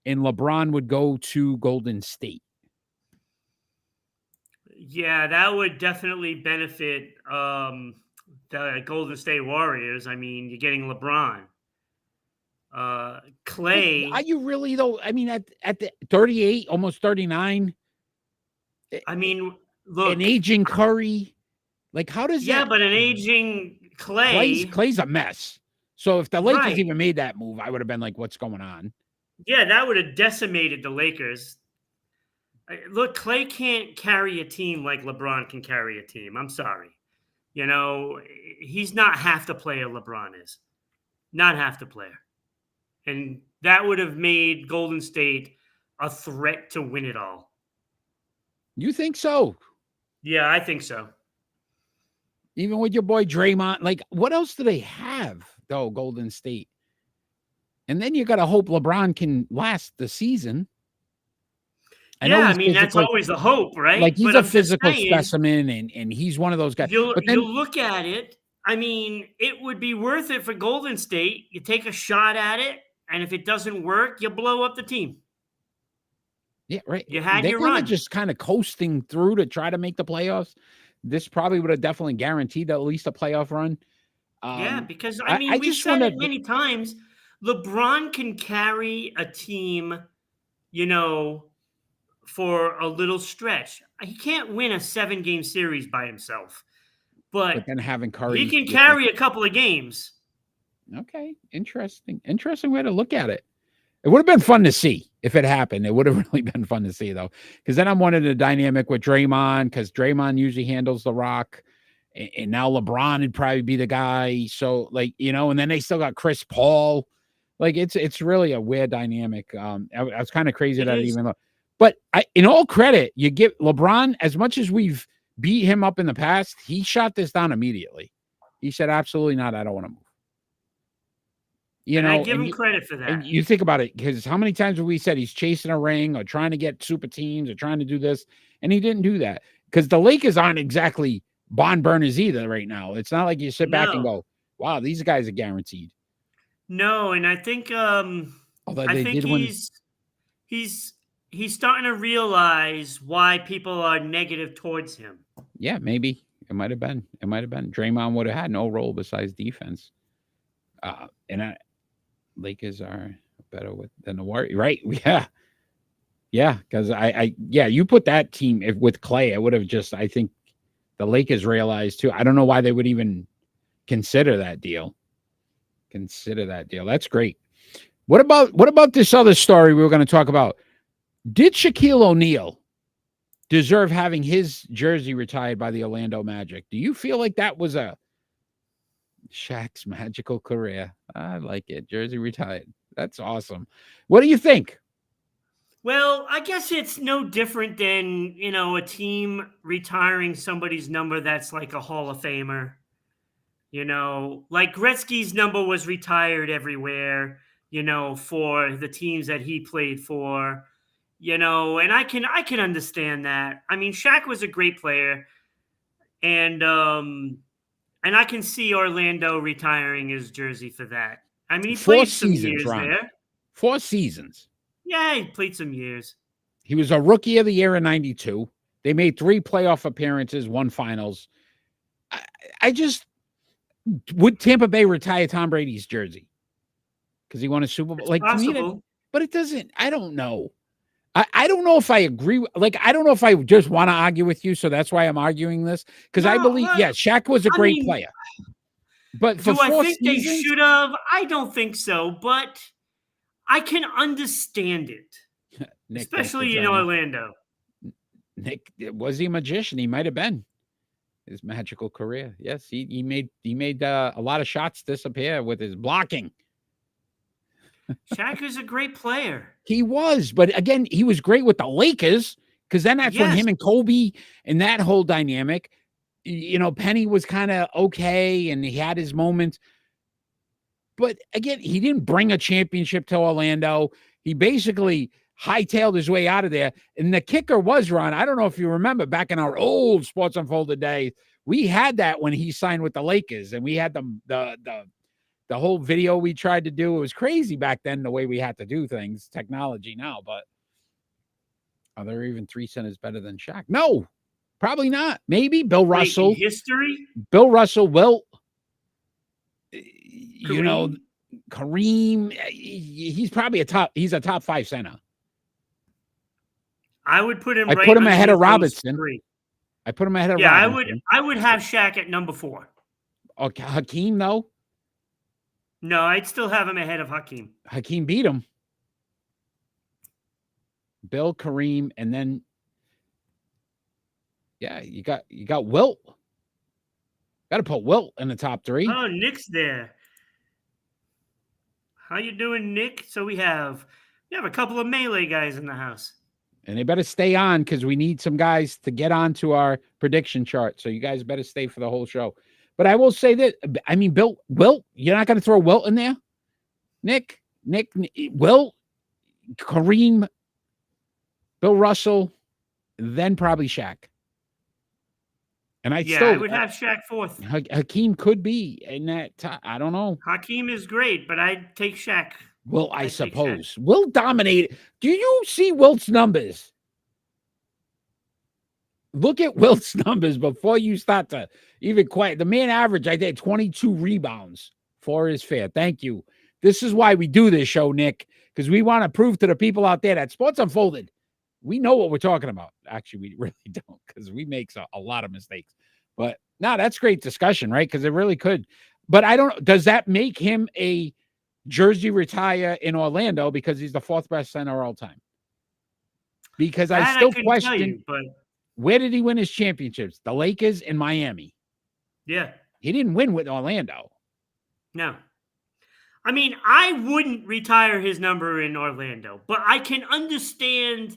and LeBron would go to Golden State.
Yeah, that would definitely benefit the Golden State Warriors. I mean, you're getting LeBron. Clay.
Are you really though? I mean, at the 38, almost 39,
I mean, look,
an aging Curry, like how does
yeah,
that?
but an aging Clay.
Clay's a mess. So if the Lakers
Right.
even made that move, I would have been like, "What's going on?"
Yeah, that would have decimated the Lakers. Look, Clay can't carry a team like LeBron can carry a team. I'm sorry. You know, he's not half the player LeBron is. Not half the player. And that would have made Golden State a threat to win it all.
You think so?
Yeah, I think so.
Even with your boy Draymond, like what else do they have though? Golden State, and then you got to hope LeBron can last the season.
I mean that's always the hope, right?
Like he's
but
a physical specimen, and he's one of those guys.
You'll
But then,
look at it. I mean, it would be worth it for Golden State. You take a shot at it, and if it doesn't work, you blow up the team.
yeah, right.
You had
They're
your
kind
run.
of just kind of coasting through to try to make the playoffs. This probably would have definitely guaranteed at least a playoff run.
Yeah, because I mean, we've
just
said
wanna-
it many times. LeBron can carry a team, you know, for a little stretch. He can't win a 7-game series by himself, but
then having Curry,
he can carry a couple of games.
Okay, interesting way to look at it. It would have been fun to see if it happened. It would have really been fun to see, though, because then I'm wondering the dynamic with Draymond, because Draymond usually handles the rock, and now LeBron would probably be the guy. So, like, you know, and then they still got Chris Paul. Like, it's really a weird dynamic. I was kind of crazy that even though, but in all credit, you give LeBron, as much as we've beat him up in the past, he shot this down immediately. He said, "Absolutely not. I don't want to move." You know,
I give him credit for that.
And you think about it, because how many times have we said he's chasing a ring or trying to get super teams or trying to do this, and he didn't do that, because the Lakers aren't exactly bond burners either right now. It's not like you sit back and go, "Wow, these guys are guaranteed."
No, and I think
Although
I think he's starting to realize why people are negative towards him.
Yeah, maybe it might have been. Draymond would have had no role besides defense. Lakers are better than the Warriors, right? Yeah, because you put that team with Clay, it would have just. I think the Lakers realized too. I don't know why they would even consider that deal. That's great. What about this other story we were going to talk about? Did Shaquille O'Neal deserve having his jersey retired by the Orlando Magic? Do you feel like that was a Shaq's magical career? I like it. Jersey retired. That's awesome. What do you think?
Well, I guess it's no different than, you know, a team retiring somebody's number that's like a Hall of Famer. You know, like Gretzky's number was retired everywhere, you know, for the teams that he played for, you know, and I can understand that. I mean, Shaq was a great player, and I can see Orlando retiring his jersey for that. I mean, he played some years there.
4 seasons.
Yeah, he played some years.
He was a rookie of the year in 92. They made 3 playoff appearances, 1 finals. I just would Tampa Bay retire Tom Brady's jersey? because he won a Super Bowl.
It's
Like to me,
possible.
but it doesn't. I don't know. I don't know if I agree. Like I don't know if I just want to argue with you. So that's why I'm arguing this because I
No,
believe, yeah, Shaq was a
I
great
mean,
player. But for
do I
4
think they
seasons,
should have? I don't think so, but I can understand it,
Nick, that's
especially in
exciting.
Orlando.
Nick, was he a magician? He might have been. His magical career. Yes, he made a lot of shots disappear with his blocking.
Shaq is a great player.
He was, but again, he was great with the Lakers because then that's when
Yes.
him and Kobe and that whole dynamic. You know, Penny was kind of okay, and he had his moments. But again, he didn't bring a championship to Orlando. He basically hightailed his way out of there. And the kicker was, Ron, I don't know if you remember back in our old Sports Unfolded days, we had that when he signed with the Lakers, and we had the whole video we tried to do. It was crazy back then, the way we had to do things, technology now. But are there even 3 centers better than Shaq? No, probably not. Maybe Bill Russell.
Wait, in history?
Bill Russell, Wilt,
Kareem?
you know, Kareem, he's probably he's a top 5 center.
I would put him.
I
right
put him ahead of
underneath those
Robertson.
3.
I put him ahead of
Yeah,
Robinson.
I would have Shaq at number 4.
Okay, Hakeem, though.
No, I'd still have him ahead of Hakeem.
Hakeem beat him. Bill, Kareem, and then you got Wilt. Got to put Wilt in the top 3.
Oh, Nick's there. How you doing, Nick? So we have a couple of melee guys in the house.
And they better stay on because we need some guys to get onto our prediction chart. So you guys better stay for the whole show. But I will say that, I mean, Wilt, you're not going to throw Wilt in there? Nick, Wilt, Kareem, Bill Russell, then probably Shaq. And I
would have Shaq 4th.
Hakeem could be in that. I don't know.
Hakeem is great, but I'd take Shaq.
Well, I suppose Wilt dominated. Do you see Wilt's numbers? Look at Wilt's numbers before you start to even quiet. The man average, I did 22 rebounds for his fair. Thank you. This is why we do this show, Nick, because we want to prove to the people out there that Sports Unfolded, we know what we're talking about. Actually, we really don't, because we make a lot of mistakes. But no, that's great discussion, right? Because it really could. But I don't. Does that make him a jersey retire in Orlando because he's the 4th best center all time? Because I still question,
but
where did he win his championships? The Lakers and Miami.
Yeah.
He didn't win with Orlando.
No. I mean, I wouldn't retire his number in Orlando, but I can understand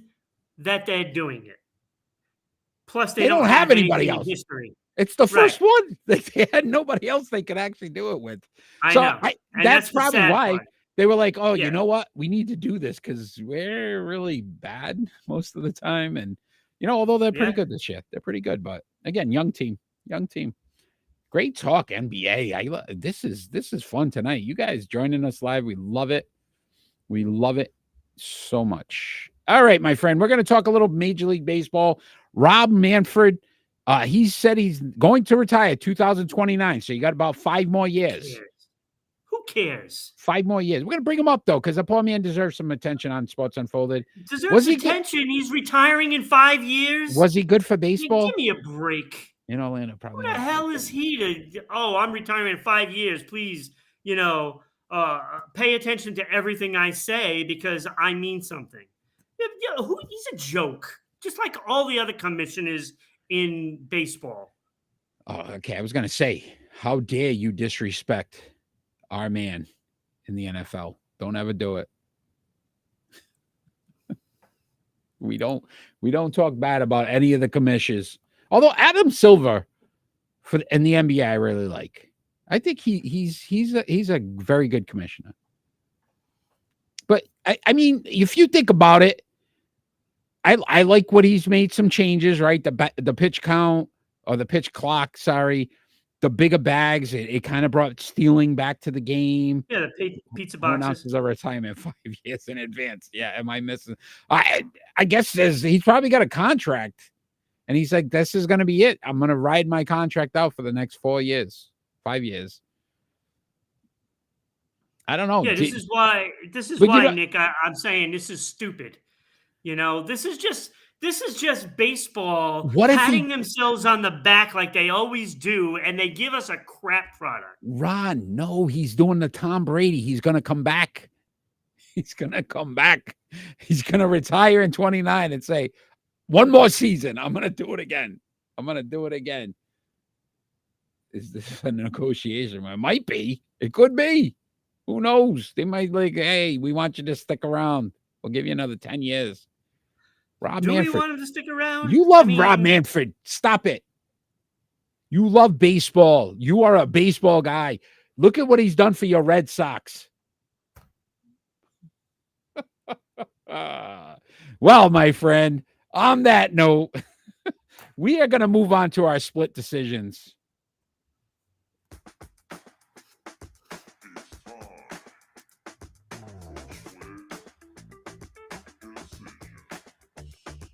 that they're doing it. Plus, they don't have
anybody else.
History.
It's the first one. They had nobody else they could actually do it with.
I know.
That's probably why
part.
they were like, oh, you know what? We need to do this because we're really bad most of the time. And, although they're pretty good this year. They're pretty good. But, again, young team. Great talk, NBA. This is fun tonight. You guys joining us live. We love it. We love it so much. All right, my friend. We're going to talk a little Major League Baseball. Rob Manfred, he said he's going to retire 2029. So you got about 5 more years.
Who cares?
5 more years. We're going to bring him up, though, because the poor man deserves some attention on Sports Unfolded.
Deserves attention. He's retiring in 5 years.
Was he good for baseball?
Give me a break.
In Orlando, probably.
Who the hell is he to? Oh, I'm retiring in 5 years. Please, pay attention to everything I say because I mean something. He's a joke, just like all the other commissioners in baseball.
Oh, okay. I was going to say, how dare you disrespect our man in the NFL? Don't ever do it. We don't talk bad about any of the commissioners. Although Adam Silver in the NBA, I really like. I think he's a very good commissioner. But I mean, if you think about it, I like what he's made some changes, right? The pitch count or the pitch clock, sorry, the bigger bags. It kind of brought stealing back to the game.
Yeah, the pizza boxes.
Announces a retirement 5 years in advance. Yeah, am I missing? I guess he's probably got a contract. And he's like, this is going to be it. I'm going to ride my contract out for the next 4 years, 5 years. I don't know.
Yeah, this is why. This is
But you
why,
know,
Nick. I'm saying this is stupid. This is just baseball
what if
patting
he,
themselves on the back like they always do, and they give us a crap product.
Ron? No, he's doing the Tom Brady. He's going to come back. He's going to come back. He's going to retire in 29 and say, one more season. I'm going to do it again. I'm going to do it again. Is this a negotiation? It might be. It could be. Who knows? They might like, hey, we want you to stick around. We'll give you another 10 years. Rob
Do we
Manfred.
want him to stick around?
You love Rob Manfred. Stop it. You love baseball. You are a baseball guy. Look at what he's done for your Red Sox. Well, my friend, on that note, we are going to move on to our split decisions.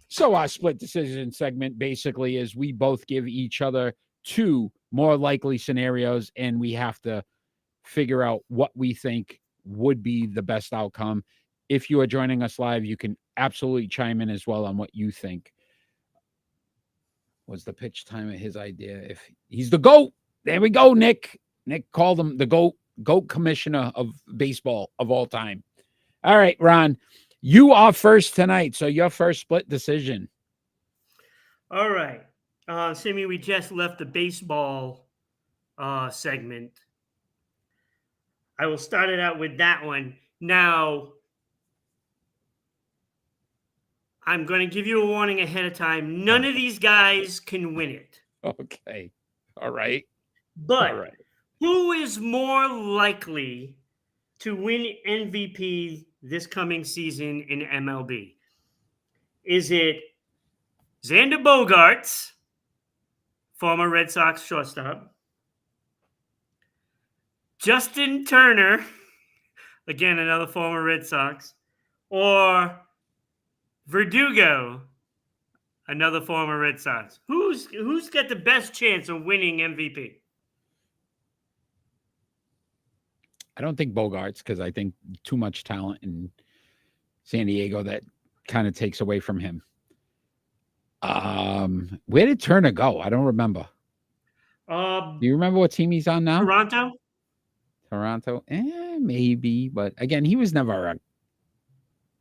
So our split decision segment basically is we both give each other two more likely scenarios, and we have to figure out what we think would be the best outcome. If you are joining us live, you can absolutely chime in as well on what you think. Was the pitch time of his idea? If he's the GOAT, there we go, Nick. Nick called him the GOAT commissioner of baseball of all time. All right, Ron, you are first tonight, so your first split decision.
All right. Assuming we just left the baseball segment, I will start it out with that one. Now, I'm going to give you a warning ahead of time. None of these guys can win it.
Okay. All right.
But
All right.
who is more likely to win MVP this coming season in MLB? Is it Xander Bogaerts, former Red Sox shortstop, Justin Turner, again, another former Red Sox, or Verdugo, another former Red Sox? Who's got the best chance of winning MVP?
I don't think Bogarts, because I think too much talent in San Diego that kind of takes away from him. Where did Turner go? I don't remember. Do you remember what team he's on now? Toronto? Maybe. But again, he was never a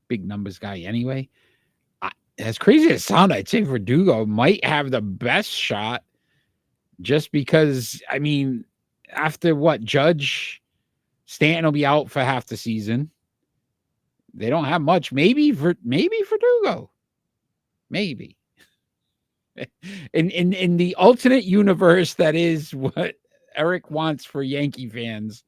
big numbers guy anyway. As crazy as it sounds, I'd say Verdugo might have the best shot just because, I mean, after what, Judge, Stanton will be out for half the season. They don't have much. Maybe Verdugo. Maybe. In the alternate universe that is what Eric wants for Yankee fans,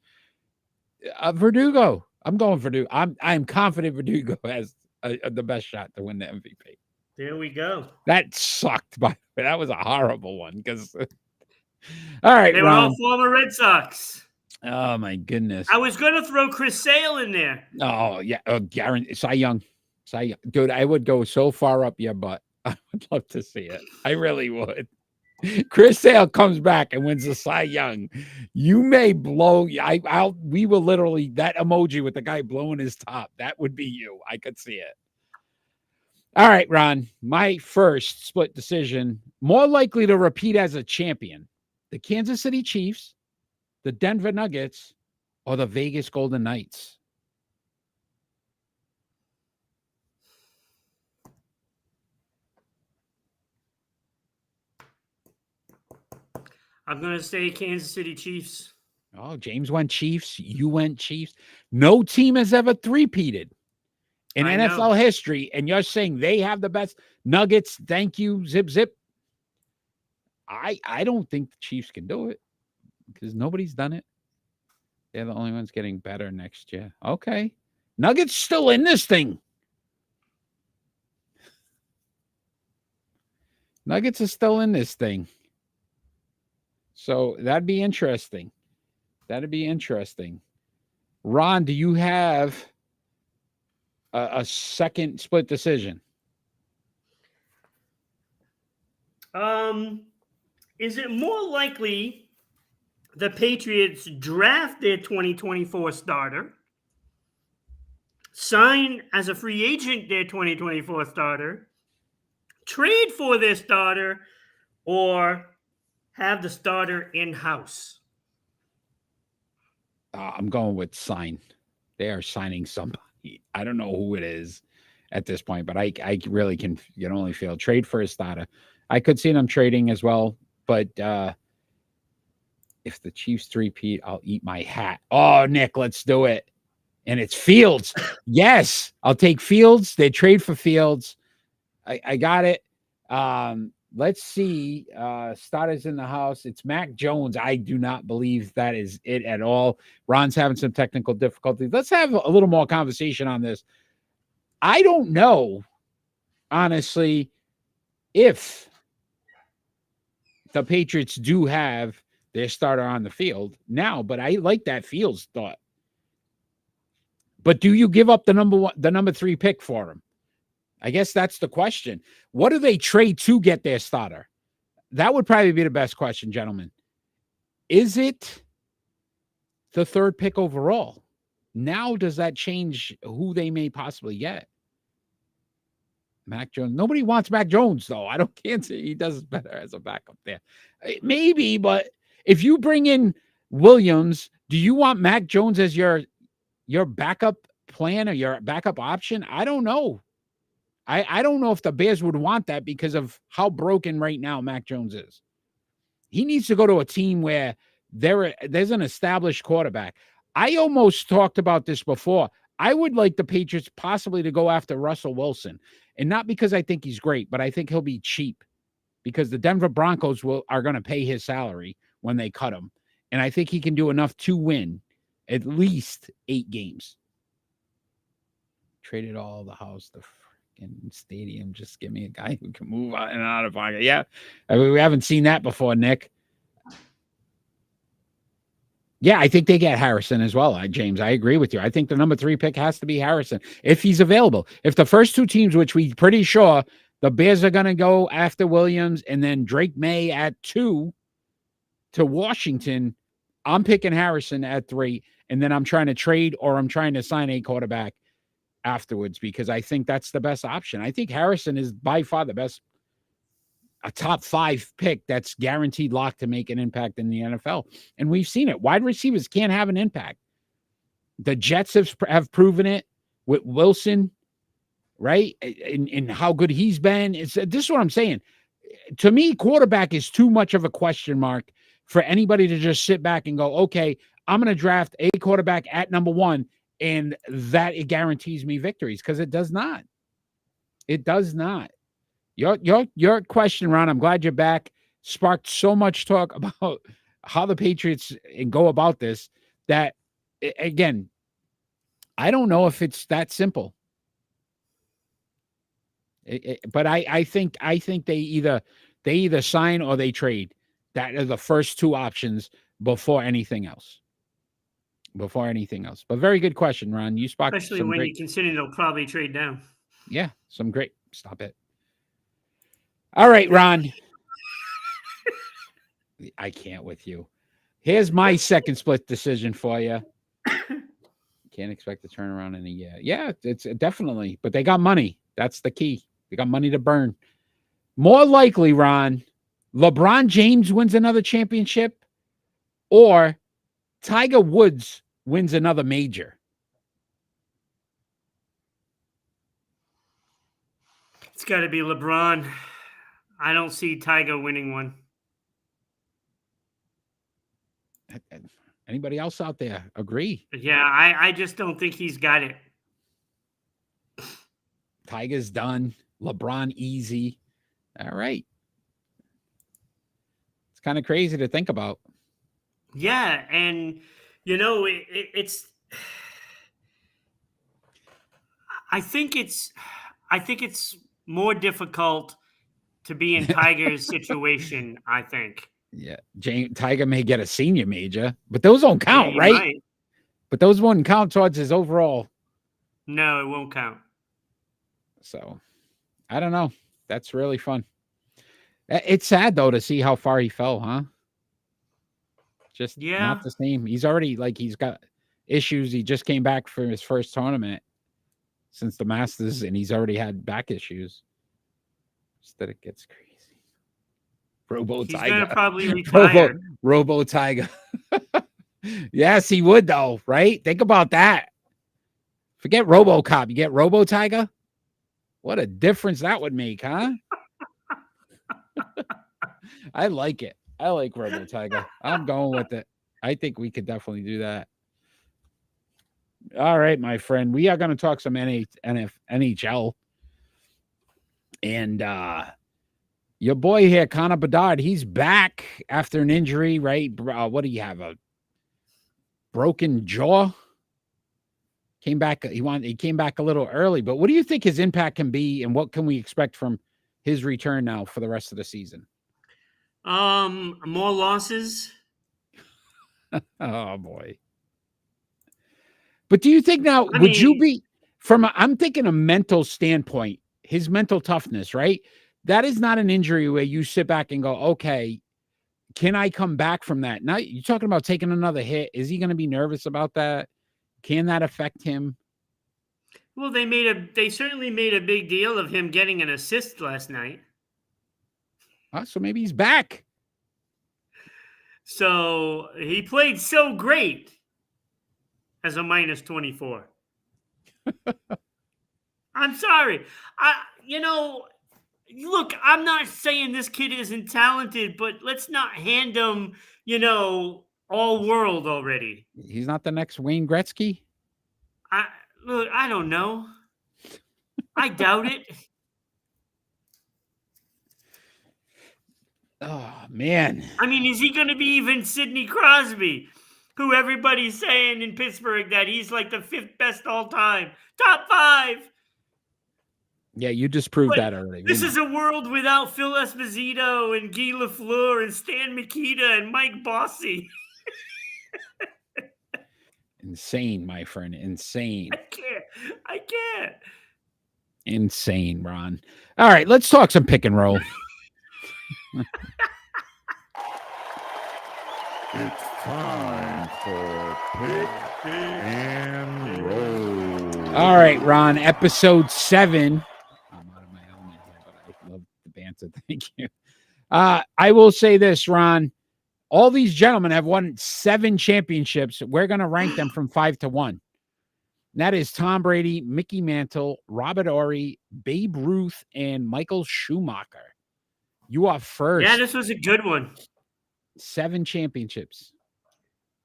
Verdugo. I'm going Verdugo. I'm confident Verdugo has the best shot to win the MVP.
There we go.
That sucked, by the way. That was a horrible one because. All right,
they were all former Red Sox.
Oh my goodness!
I was going to throw Chris Sale in there.
Oh yeah, Cy Young, dude. I would go so far up your butt. I would love to see it. I really would. Chris Sale comes back and wins the Cy Young. You may blow. We will literally that emoji with the guy blowing his top. That would be you. I could see it. All right, Ron. My first split decision, more likely to repeat as a champion: the Kansas City Chiefs, the Denver Nuggets, or the Vegas Golden Knights.
I'm going to say Kansas City Chiefs.
Oh, James went Chiefs. You went Chiefs. No team has ever three-peated in NFL history, and you're saying they have the best. Nuggets, thank you, zip, zip. I don't think the Chiefs can do it because nobody's done it. They're the only ones getting better next year. Okay. Nuggets still in this thing. Nuggets are still in this thing. So that'd be interesting. That'd be interesting. Ron, do you have a second split decision?
Is it more likely the Patriots draft their 2024 starter, sign as a free agent their 2024 starter, trade for their starter, or have the starter in-house?
I'm going with sign. They are signing somebody. I don't know who it is at this point, but I really can only feel trade for a starter. I could see them trading as well, but if the Chiefs three-peat, I'll eat my hat. Oh, Nick, let's do it. And it's Fields. Yes, I'll take Fields. They trade for Fields. I got it. Let's see. Starters in the house. It's Mac Jones. I do not believe that is it at all. Ron's having some technical difficulties. Let's have a little more conversation on this. I don't know, honestly, if the Patriots do have their starter on the field now, but I like that Fields thought. But do you give up the number 3 pick for him? I guess that's the question. What do they trade to get their starter? That would probably be the best question, gentlemen. Is it the 3rd pick overall? Now, does that change who they may possibly get? Mac Jones. Nobody wants Mac Jones, though. Can't say he does better as a backup there. Maybe, but if you bring in Williams, do you want Mac Jones as your backup plan or your backup option? I don't know. I don't know if the Bears would want that because of how broken right now Mac Jones is. He needs to go to a team where there's an established quarterback. I almost talked about this before. I would like the Patriots possibly to go after Russell Wilson, and not because I think he's great, but I think he'll be cheap because the Denver Broncos are going to pay his salary when they cut him, and I think he can do enough to win at least 8 games. Traded all the house, the freaking stadium. Just give me a guy who can move out and out of pocket. Yeah, I mean, we haven't seen that before, Nick. Yeah, I think they get Harrison as well, James. I agree with you. I think the number 3 pick has to be Harrison if he's available. If the first 2 teams, which we're pretty sure the Bears are going to go after Williams and then Drake May at 2 to Washington, I'm picking Harrison at 3, and then I'm trying to trade or I'm trying to sign a quarterback afterwards because I think that's the best option. I think Harrison is by far the best, a top 5 pick that's guaranteed lock to make an impact in the NFL. And we've seen it. Wide receivers can't have an impact. The Jets have proven it with Wilson, right? And how good he's been. This is what I'm saying. To me, quarterback is too much of a question mark for anybody to just sit back and go, okay, I'm going to draft a quarterback at number 1, and that it guarantees me victories, because it does not. It does not. Your question, Ron, I'm glad you're back, sparked so much talk about how the Patriots go about this that, again, I don't know if it's that simple. But I think they either sign or they trade. That are the first 2 options before anything else. But very good question, Ron. You sparked
Especially when you consider they'll probably trade down.
Yeah, some great. Stop it. All right, Ron. I can't with you. Here's my second split decision for you. Can't expect to turn around in a year. Yeah, it's definitely. But they got money. That's the key. They got money to burn. More likely, Ron, LeBron James wins another championship, or Tiger Woods wins another major.
It's got to be LeBron. I don't see Tiger winning one.
Anybody else out there agree?
Yeah, I just don't think he's got it.
Tiger's done. LeBron easy. All right. It's kind of crazy to think about.
Yeah, and it's. I think it's more difficult to be in Tiger's situation, I think.
Yeah. Tiger may get a senior major, but those don't count, right?
Might.
But those wouldn't count towards his overall.
No, it won't count.
So, I don't know. That's really fun. It's sad, though, to see how far he fell, huh? Just
Yeah.
not the same. He's already he's got issues. He just came back from his first tournament since the Masters, and he's already had back issues. Just that it gets crazy. Robo
He's
Tiger.
gonna probably retire.
Robo Tiger. Yes, he would though, right? Think about that. Forget RoboCop. You get Robo Tiger? What a difference that would make, huh? I like it. I like Robo Tiger. I'm going with it. I think we could definitely do that. All right, my friend. We are going to talk some NHL. And your boy here, Connor Bedard, he's back after an injury, right? What do you have? A broken jaw? Came back. He came back a little early, but what do you think his impact can be, and what can we expect from his return now for the rest of the season?
More losses.
Oh boy. But do you think now, you be I'm thinking a mental standpoint, his mental toughness, right? That is not an injury where you sit back and go, okay, can I come back from that? Now you're talking about taking another hit. Is he going to be nervous about that? Can that affect him?
Well, they certainly made a big deal of him getting an assist last night.
So maybe he's back.
So he played so great as a -24. I'm sorry. Look, I'm not saying this kid isn't talented, but let's not hand him, all world already.
He's not the next Wayne Gretzky.
I don't know. I doubt it.
Oh, man.
I mean, is he going to be even Sidney Crosby, who everybody's saying in Pittsburgh that he's like the 5th best all time, top 5?
Yeah, you disproved that already.
This is a world without Phil Esposito and Guy Lafleur and Stan Mikita and Mike Bossy.
Insane, my friend. Insane.
I can't.
Insane, Ron. All right, let's talk some pick and roll.
It's time for Pick and Roll.
All right, Ron, episode 7. I'm out of my element here, but I love the banter. Thank you. I will say this, Ron. All these gentlemen have won 7 championships. We're going to rank them from 5 to 1. And that is Tom Brady, Mickey Mantle, Robert Horry, Babe Ruth, and Michael Schumacher. You are first.
Yeah, this was a good one.
7 championships.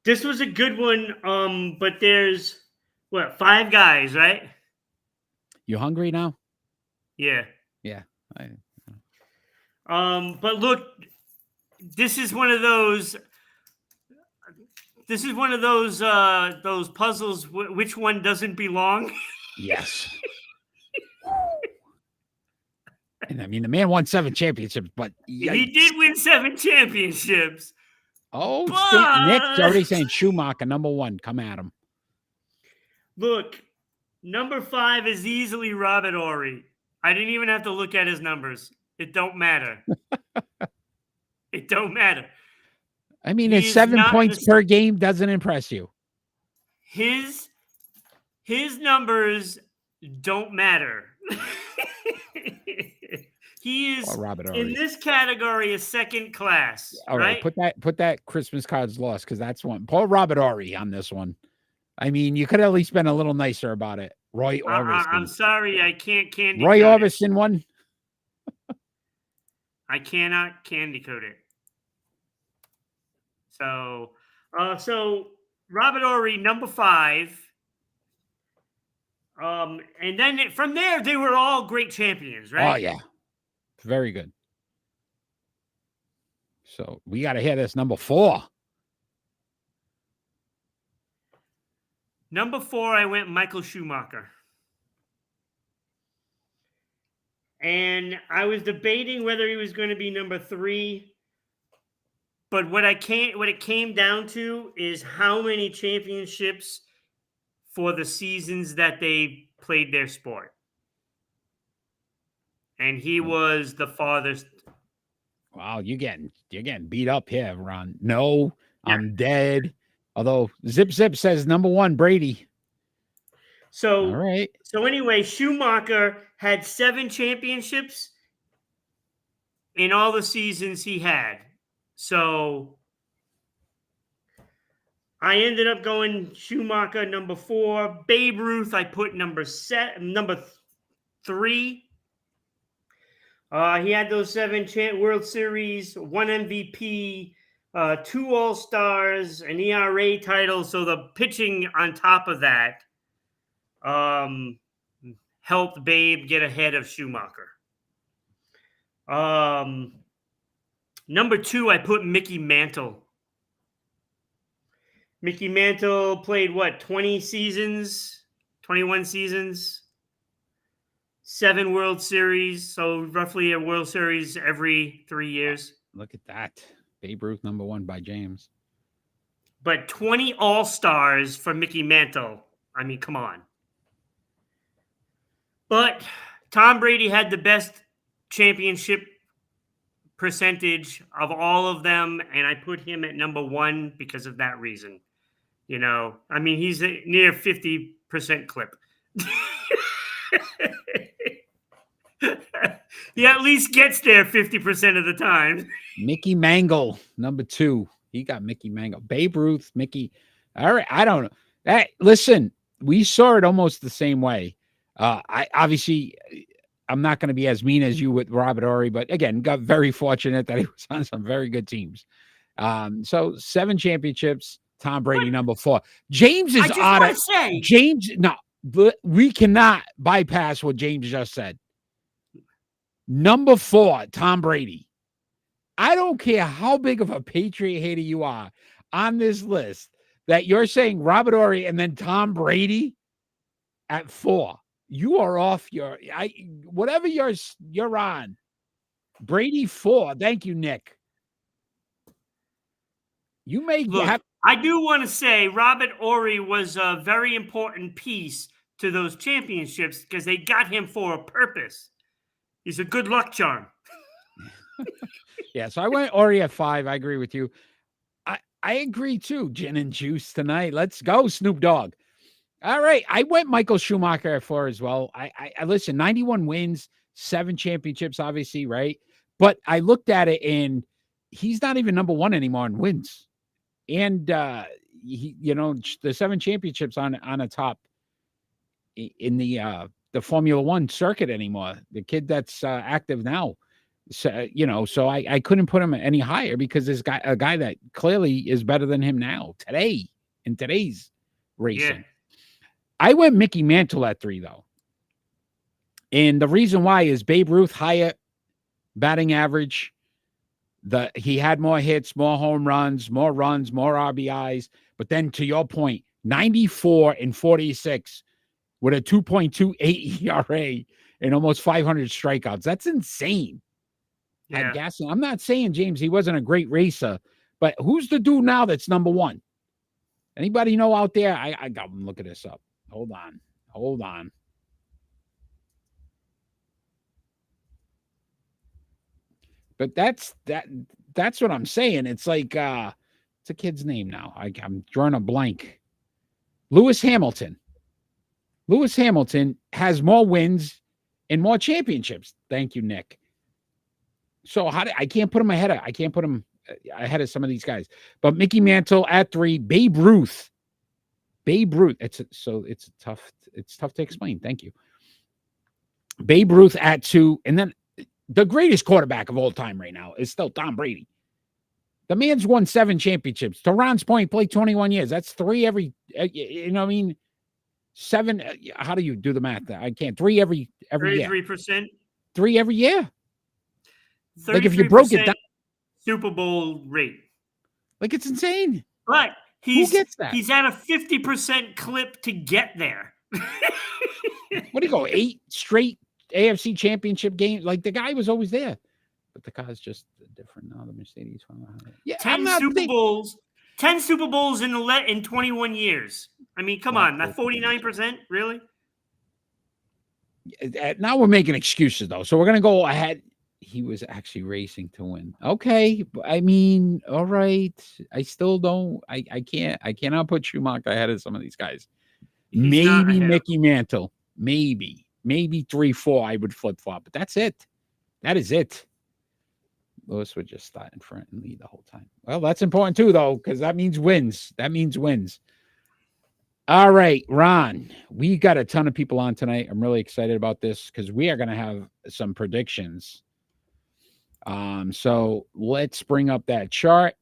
This was a good one, but there's, 5 guys, right?
You hungry now?
Yeah.
Yeah.
But look, this is one of those puzzles. Which one doesn't belong?
Yes. And I mean, the man won 7 championships, but
he did win 7 championships.
Oh, Nick's already saying Schumacher, number 1. Come at him.
Look, number 5 is easily Robert Horry. I didn't even have to look at his numbers. It don't matter. It don't matter.
I mean, his 7 points per game doesn't impress you.
His numbers don't matter. He is in this category a second class.
All right, put that Christmas cards lost, because that's one. Paul Robert Horry on this one. I mean, you could at least been a little nicer about it. Roy Orbison.
I'm sorry, I can't candy.
Roy Orbison won.
I cannot candy code it. So Robert Horry, number 5. And then from there, they were all great champions, right?
Oh, yeah. Very good. So we got to hear this. Number 4.
Number 4, I went Michael Schumacher. And I was debating whether he was going to be number 3. But what it came down to is how many championships for the seasons that they played their sport. And he was the farthest.
Wow, you're getting beat up here, Ron. No, I'm dead. Although Zip says number 1, Brady.
So,
All right.
so anyway, Schumacher had 7 championships in all the seasons he had. So I ended up going Schumacher number 4. Babe Ruth, I put number 3. He had those 7 World Series, 1 MVP, 2 All-Stars, an ERA title. So the pitching on top of that helped Babe get ahead of Schumacher. Number 2, I put Mickey Mantle. Mickey Mantle played 20 seasons, 21 seasons, 7 World Series, so roughly a World Series every 3 years.
Look at that. Babe Ruth number 1 by James.
But 20 All-Stars for Mickey Mantle. I mean, come on. But Tom Brady had the best championship percentage of all of them, and I put him at number 1 because of that reason. I mean, he's near 50% clip. He at least gets there 50% of the time.
Mickey Mantle, number 2. He got Mickey Mantle. Babe Ruth, Mickey. All right. I don't know. Listen, we saw it almost the same way. I'm not going to be as mean as you with Robert Horry, but again, got very fortunate that he was on some very good teams. So 7 championships, Tom Brady, number 4. James is out of James. No, we cannot bypass what James just said. Number 4, Tom Brady. I don't care how big of a Patriot hater you are on this list that you're saying Robert Horry and then Tom Brady at 4. You are off whatever you're on. Brady 4. Thank you, Nick. You may
Look, I do want to say Robert Horry was a very important piece to those championships because they got him for a purpose. He's a good luck charm.
Yeah, so I went Horry at 5. I agree with you. I agree too. Gin and juice tonight. Let's go, Snoop Dogg. All right. I went Michael Schumacher at 4 as well. I listen, 91 wins, 7 championships, obviously, right? But I looked at it and he's not even number 1 anymore in wins. And the 7 championships on a top in the Formula One circuit anymore. The kid that's active now. So, so I couldn't put him any higher because there's a guy that clearly is better than him now in today's racing. Yeah. I went Mickey Mantle at 3 though. And the reason why is Babe Ruth, higher batting average. He had more hits, more home runs, more RBIs. But then to your point, 94 and 46 with a 2.28 ERA and almost 500 strikeouts. That's insane.
Yeah.
I'm not saying, James, he wasn't a great racer, but who's the dude now that's number 1? Anybody know out there? I got him. Look at this up. Hold on. But that's what I'm saying. It's like it's a kid's name now. I'm drawing a blank. Lewis Hamilton. Lewis Hamilton has more wins and more championships. Thank you, Nick. So I can't put him ahead of. I can't put him ahead of some of these guys. But Mickey Mantle at 3. Babe Ruth. It's tough to explain. Thank you. Babe Ruth at 2, and then the greatest quarterback of all time right now is still Tom Brady. The man's won 7 championships. To Ron's point, played 21 years. That's 3 every. 7. How do you do the math? I can't. 3 every year.
33%.
3 every year. Like if you broke it down,
Super Bowl rate.
Like it's insane.
But
who gets that?
He's at a 50% clip to get there.
What do you go? 8 straight AFC championship games? Like the guy was always there, but the car's just different now. The Mercedes. Yeah,
10 Super Bowls. 10 Super Bowls in 21 years. I mean, come on, that 49%, really?
Now we're making excuses though, so we're gonna go ahead. he was actually racing to win. Okay, I mean, all right. I still don't. I can't. I cannot put Schumacher ahead of some of these guys.
He's not
Maybe
ahead of
Mickey Mantle. Maybe 3-4. I would flip flop, but that's it. That is it. Lewis would just start in front and lead the whole time. Well, that's important too, though, because that means wins. That means wins. All right, Ron, we got a ton of people on tonight. I'm really excited about this because we are going to have some predictions. So let's bring up that chart.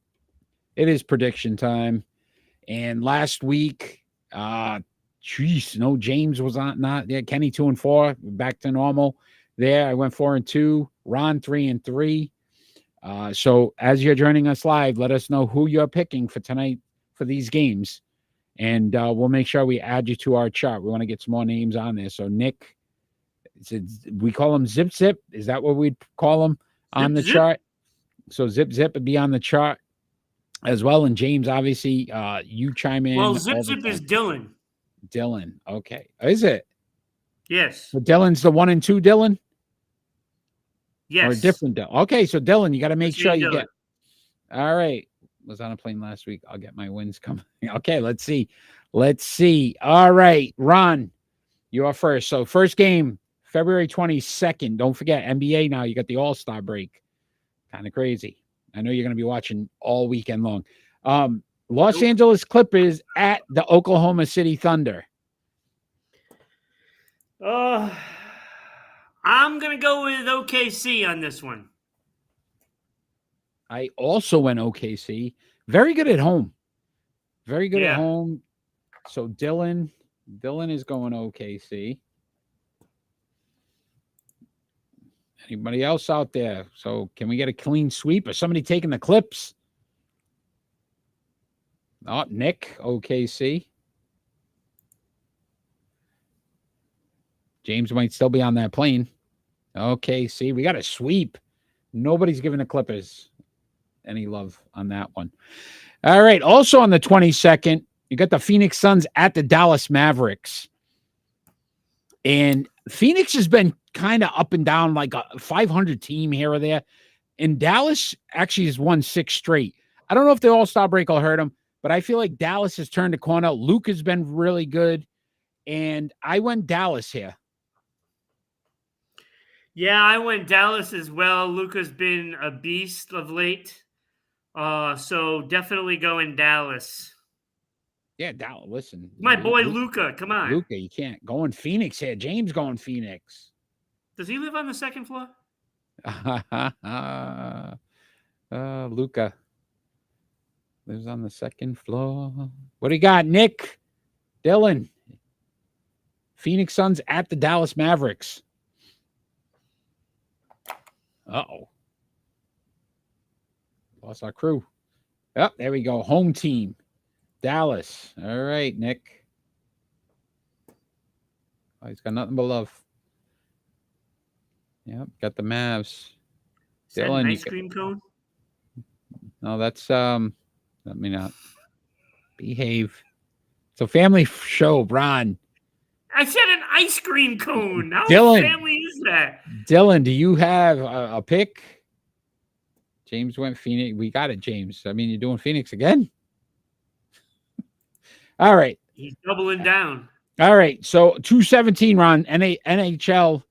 It is prediction time. And last week, no, James was not there. Kenny 2-4, back to normal. There, I went 4-2. Ron 3-3. So as you're joining us live, let us know who you're picking for tonight for these games. And we'll make sure we add you to our chart. We want to get some more names on there. So Nick, we call him Zip Zip. Is that what we'd call him on the chart? So Zip Zip would be on the chart as well. And James, obviously, you chime in.
Well, Zip Zip is Dylan.
Dylan. Okay. Is it?
Yes.
So Dylan's the 1 and 2 Dylan?
Yes.
Or a different Dylan. Okay. So Dylan, you got to make sure you
Dylan.
get. All right. Was on a plane last week. I'll get my wins coming. Okay. Let's see. All right. Ron, you are first. So first game, February 22nd. Don't forget NBA now. You got the All-Star break. Kind of crazy. I know you're going to be watching all weekend long. Los Angeles Clippers at the Oklahoma City Thunder.
I'm going to go with OKC on this one.
I also went OKC. Very good at home. Very good at home. So Dylan is going OKC. Anybody else out there? So can we get a clean sweep? Or somebody taking the Clips? Oh, Nick, OKC. James might still be on that plane. OKC. We got a sweep. Nobody's giving the Clippers any love on that one. All right. Also on the 22nd, you got the Phoenix Suns at the Dallas Mavericks. And Phoenix has been kind of up and down, like a 500 team here or there. And Dallas actually has won 6 straight. I don't know if the All-Star break will hurt them, but I feel like Dallas has turned a corner. Luke has been really good. And I went Dallas here.
Yeah, I went Dallas as well. Luka's been a beast of late. So definitely going Dallas.
Yeah, Dallas. Listen.
My boy Luka, come on.
Luka, you can't. Going Phoenix here. James going Phoenix.
Does he live on the second floor?
Luka lives on the second floor. What do you got, Nick? Dylan. Phoenix Suns at the Dallas Mavericks. Uh-oh. Lost our crew. Oh, there we go. Home team. Dallas. All right, Nick. Oh, he's got nothing but love. Yep, got the Mavs.
Is that an ice cream cone?
No, that's let me not behave. It's a family show, Ron.
I said an ice cream cone. How
Dylan,
family is that?
Dylan, do you have a pick? James went Phoenix. We got it, James. I mean, you're doing Phoenix again? All right.
He's doubling down.
All right. So 217, Ron. NHL.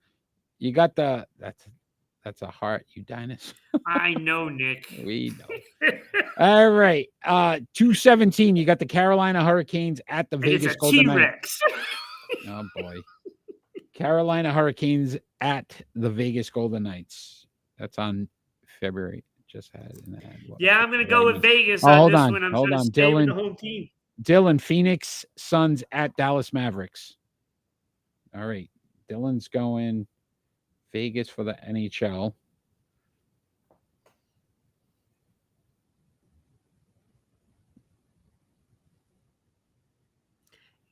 You got the that's a heart, you dinosaur.
I know, Nick.
We know. All right. 217. You got the Carolina Hurricanes at the Vegas Golden Knights. Oh boy. Carolina Hurricanes at the Vegas Golden Knights. That's on February. Just had an ad.
Yeah, I'm gonna go with Vegas.
Hold
this
on.
one. I'm
Hold on.
stay
Dylan.
with the home team.
Dylan, Phoenix Suns at Dallas Mavericks. All right. Dylan's going Vegas for the NHL.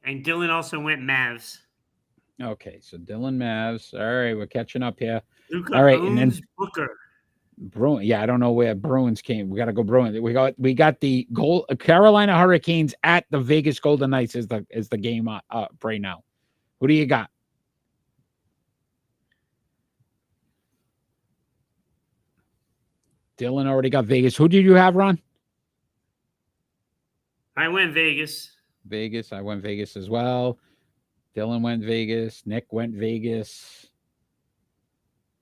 And Dylan also went Mavs.
Okay, so Dylan Mavs. All right, we're catching up here.
Luka
all right, and then
Booker.
Bruin. Yeah, I don't know where Bruins came. We got to go Bruins. We got the Carolina Hurricanes at the Vegas Golden Knights is the game up right now. Who do you got? Dylan already got Vegas. Who did you have, Ron?
I went Vegas.
Vegas. I went Vegas as well. Dylan went Vegas. Nick went Vegas.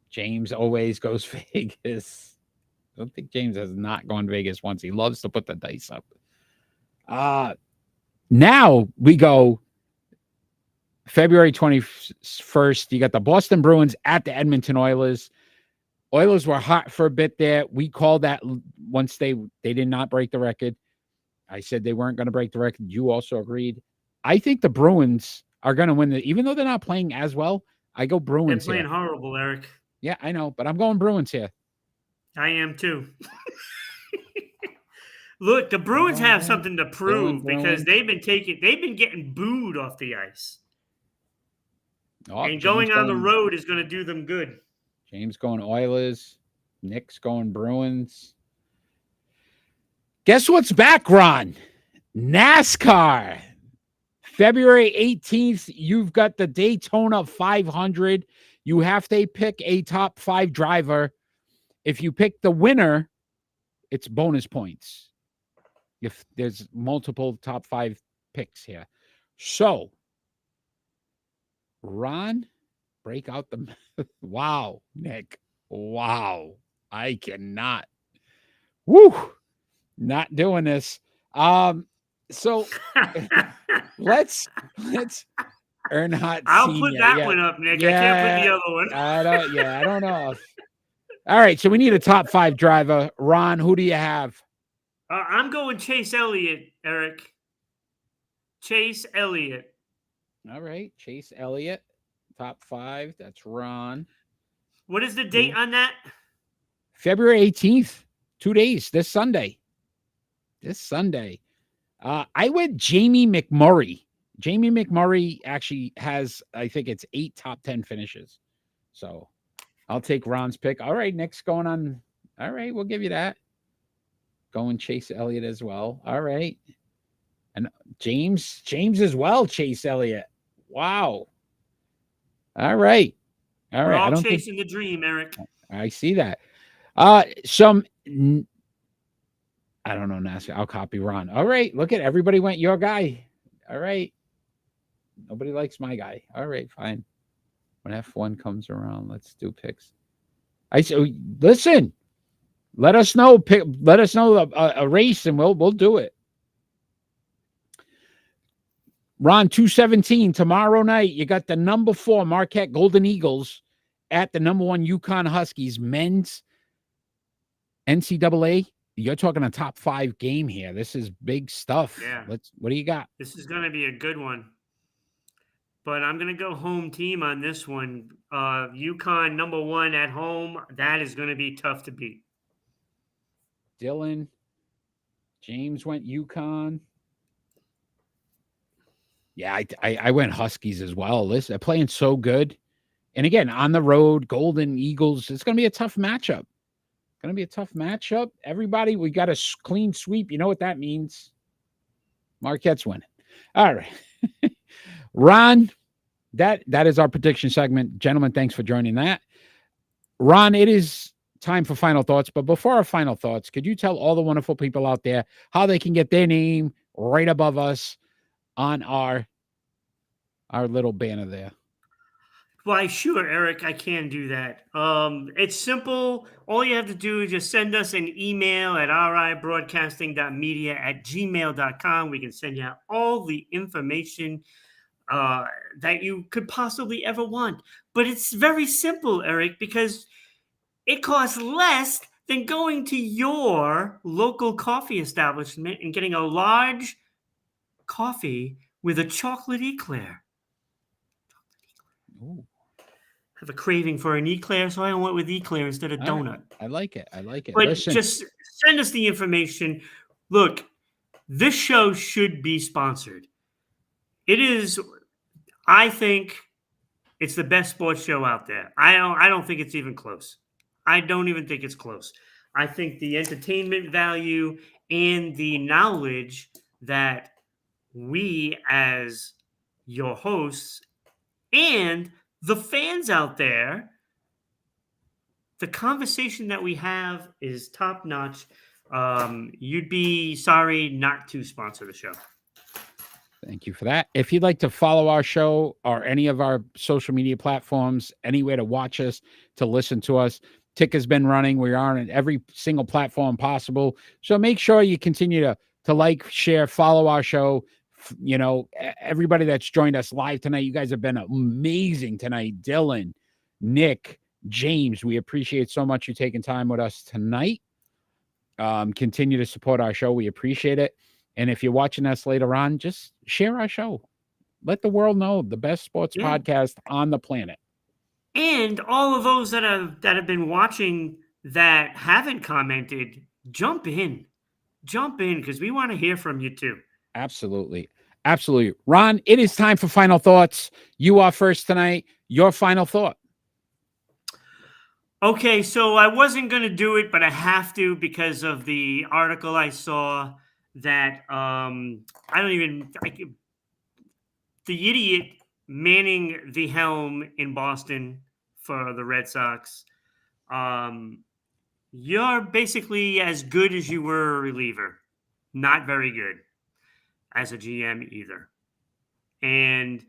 James always goes Vegas. I don't think James has not gone Vegas once. He loves to put the dice up. Now we go February 21st. You got the Boston Bruins at the Edmonton Oilers. Oilers were hot for a bit there. We called that once they did not break the record. I said they weren't going to break the record. You also agreed. I think the Bruins are going to win even though they're not playing as well. I go Bruins.
They're playing
here.
horrible, Eric.
Yeah, I know, but I'm going Bruins here.
I am too. Look, the Bruins have something to prove because they've been getting booed off the ice.
Oh,
and going on the road is going to do them good.
James going Oilers. Nick's going Bruins. Guess what's back, Ron? NASCAR. February 18th, you've got the Daytona 500. You have to pick a top 5 driver. If you pick the winner, it's bonus points. If there's multiple top 5 picks here. So, Ron, break out the... Wow, Nick. Wow. I cannot. Woo. Not doing this. So let's Earnhardt.
I'll
Senior.
put that one up, Nick. I can't put the other one.
I don't know. All right, so we need a top 5 driver. Ron, who do you have?
I'm going Chase Elliott, Eric. Chase Elliott.
All right, Chase Elliott, top 5. That's Ron.
What is the date on that?
February 18th. 2 days. This Sunday. I went Jamie McMurray. Jamie McMurray actually has, I think it's 8 top 10 finishes. So I'll take Ron's pick. All right, Nick's going on. All right, we'll give you that. Going Chase Elliott as well. All right. And James as well, Chase Elliott. Wow. All right.
We're all chasing the dream, Eric.
I see that. I don't know, NASCAR. I'll copy Ron. All right. Look at everybody went your guy. All right. Nobody likes my guy. All right, fine. When F1 comes around, let's do picks. Listen. Let us know. Let us know a race, and we'll do it. Ron, 217 tomorrow night. You got the number 4 Marquette Golden Eagles at the number 1 UConn Huskies men's NCAA. You're talking a top 5 game here. This is big stuff.
Yeah.
What do you got?
This is going to be a good one. But I'm going to go home team on this one. UConn number 1 at home. That is going to be tough to beat.
Dylan. James went UConn. Yeah, I went Huskies as well. They're playing so good. And again, on the road, Golden Eagles. It's going to be a tough matchup. Everybody, we got a clean sweep. You know what that means. Marquette's winning. All right. Ron, that is our prediction segment. Gentlemen, thanks for joining that. Ron, it is time for final thoughts. But before our final thoughts, could you tell all the wonderful people out there how they can get their name right above us on our little banner there?
Why, sure, Eric, I can do that. It's simple. All you have to do is just send us an email at ribroadcasting.media@gmail.com. We can send you out all the information that you could possibly ever want. But it's very simple, Eric, because it costs less than going to your local coffee establishment and getting a large coffee with a chocolate eclair.
Ooh.
Have a craving for an eclair, so I went with eclair instead of donut.
I like it.
But
Listen.
just send us the information. Look, this show should be sponsored. It is, I think, it's the best sports show out there. I don't think it's even close. I don't even think it's close. I think the entertainment value and the knowledge that we as your hosts and the fans out there the conversation that we have is top notch. You'd be sorry not to sponsor the show.
Thank you for that. If you'd like to follow our show or any of our social media platforms, anywhere to watch us, to listen to us, Tick has been running. We are on every single platform possible. So make sure you continue to like, share, follow our show. You know, everybody that's joined us live tonight, you guys have been amazing tonight. Dylan, Nick, James, we appreciate so much you taking time with us tonight. Continue to support our show. We appreciate it. And if you're watching us later on, just share our show. Let the world know the best sports podcast on the planet.
And all of those that have been watching that haven't commented, jump in because we want to hear from you too.
Absolutely. Absolutely. Ron, it is time for final thoughts. You are first tonight. Your final thought.
Okay, so I wasn't going to do it, but I have to because of the article I saw that the idiot manning the helm in Boston for the Red Sox. You're basically as good as you were a reliever. Not very good as a GM either. And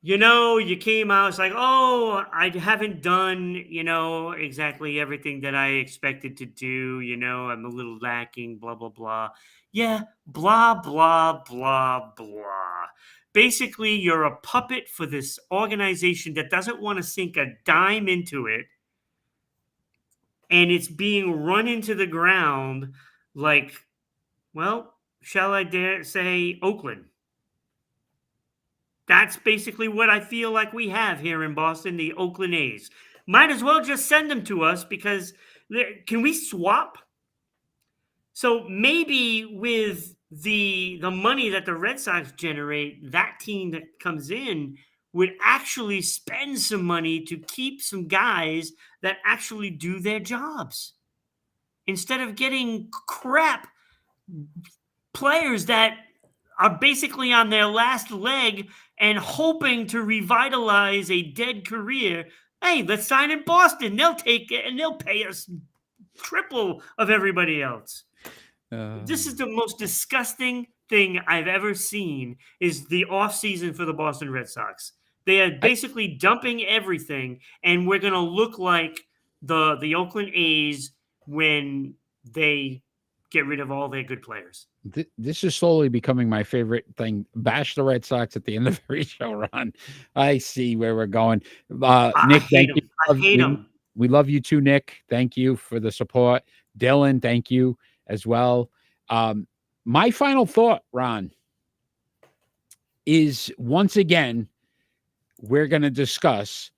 you came out, it's like, oh, I haven't done, exactly everything that I expected to do. I'm a little lacking, blah, blah, blah. Yeah, blah, blah, blah, blah. Basically, you're a puppet for this organization that doesn't want to sink a dime into it. And it's being run into the ground like, well, shall I dare say Oakland? That's basically what I feel like we have here in Boston, the Oakland A's. Might as well just send them to us because can we swap? So maybe with the money that the Red Sox generate, that team that comes in would actually spend some money to keep some guys that actually do their jobs instead of getting crap players that are basically on their last leg and hoping to revitalize a dead career. Hey, let's sign in Boston. They'll take it and they'll pay us triple of everybody else. This is the most disgusting thing I've ever seen is the offseason for the Boston Red Sox. They are basically dumping everything, and we're going to look like the Oakland A's when they get rid of all their good players.
This is slowly becoming my favorite thing. Bash the Red Sox at the end of every show, Ron. I see where we're going. Nick, thank you.
I hate them.
We love you too, Nick. Thank you for the support. Dylan, thank you as well. My final thought, Ron, is once again, we're going to discuss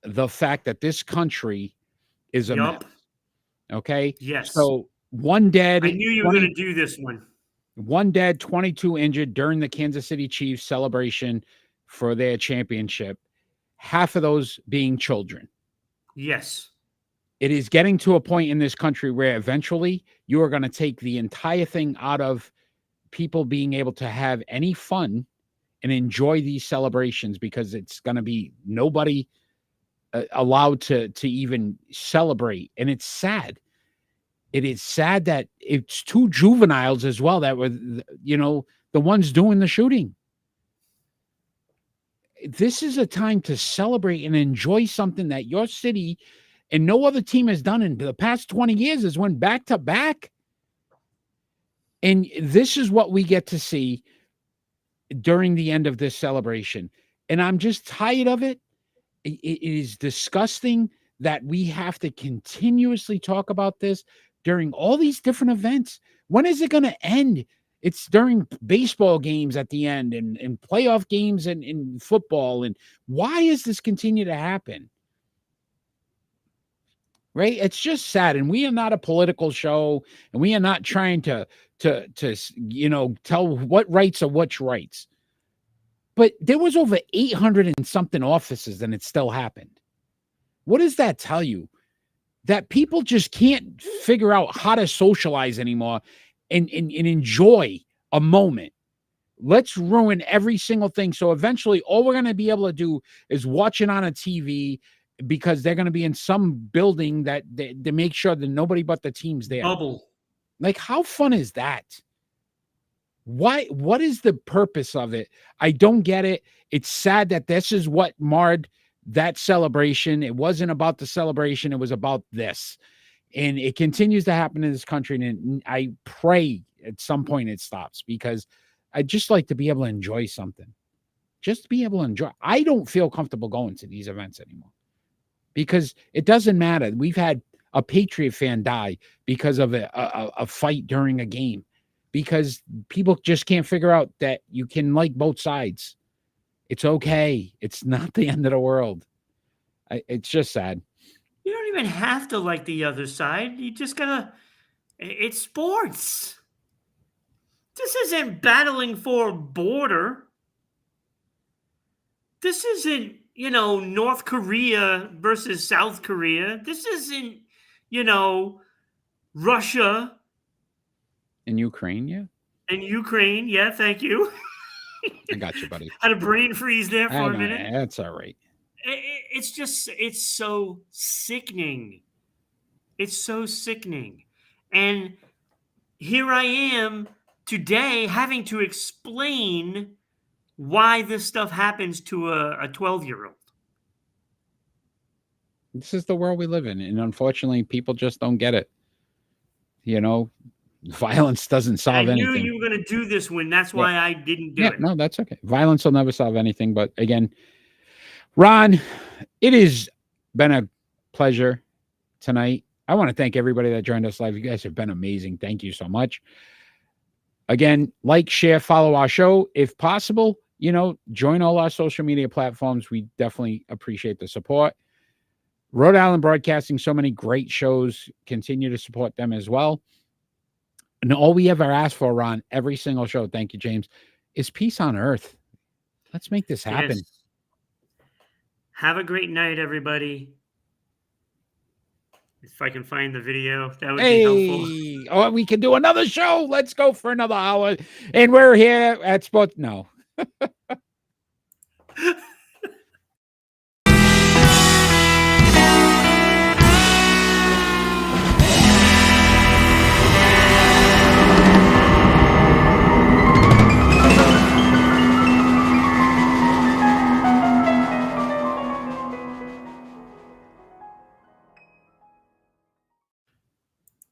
the fact that this country is a mess. Okay?
Yes.
So one dead.
I knew you were going to do this one.
One dead, 22 injured during the Kansas City Chiefs celebration for their championship. Half of those being children.
Yes.
It is getting to a point in this country where eventually you are going to take the entire thing out of people being able to have any fun and enjoy these celebrations because it's going to be nobody allowed to even celebrate. And it's sad. It is sad that it's two juveniles as well that were, the ones doing the shooting. This is a time to celebrate and enjoy something that your city and no other team has done in the past 20 years is went back to back. And this is what we get to see during the end of this celebration. And I'm just tired of it. It is disgusting that we have to continuously talk about this during all these different events. When is it going to end? It's during baseball games at the end and playoff games and in football. And why is this continue to happen? Right? It's just sad. And we are not a political show, and we are not trying to tell what rights are which rights. But there was over 800 and something offices, and it still happened. What does that tell you? That people just can't figure out how to socialize anymore and enjoy a moment. Let's ruin every single thing. So eventually all we're going to be able to do is watch it on a TV because they're going to be in some building that they make sure that nobody but the team's there.
Bubble.
Like, how fun is that? What is the purpose of it? I don't get it. It's sad that this is what marred that celebration. It wasn't about the celebration. It was about this. And it continues to happen in this country. And I pray at some point it stops, because I just like to be able to enjoy something. Just be able to enjoy. I don't feel comfortable going to these events anymore, because it doesn't matter. We've had a Patriot fan die because of a fight during a game, because people just can't figure out that you can like both sides. It's okay. It's not the end of the world. It's just sad.
You don't even have to like the other side. You just gotta. It's sports. This isn't battling for a border. This isn't, North Korea versus South Korea. This isn't, Russia
In Ukraine, yeah.
and Ukraine. Yeah, thank you.
I got you, buddy.
Had a brain freeze there for a minute.
That's all right.
It's so sickening. It's so sickening. And here I am today having to explain why this stuff happens to a 12-year-old.
This is the world we live in. And unfortunately, people just don't get it. Violence doesn't solve anything.
I knew you were going to do this one. That's why I didn't do it.
No, that's okay. Violence will never solve anything. But again, Ron, it has been a pleasure tonight. I want to thank everybody that joined us live. You guys have been amazing. Thank you so much. Again, like, share, follow our show. If possible, join all our social media platforms. We definitely appreciate the support. Rhode Island Broadcasting, so many great shows. Continue to support them as well. And all we ever ask for, Ron, every single show, thank you, James, is peace on earth. Let's make this happen.
Yes. Have a great night, everybody. If I can find the video, that would be helpful.
Oh, we can do another show. Let's go for another hour. And we're here at Sports. No.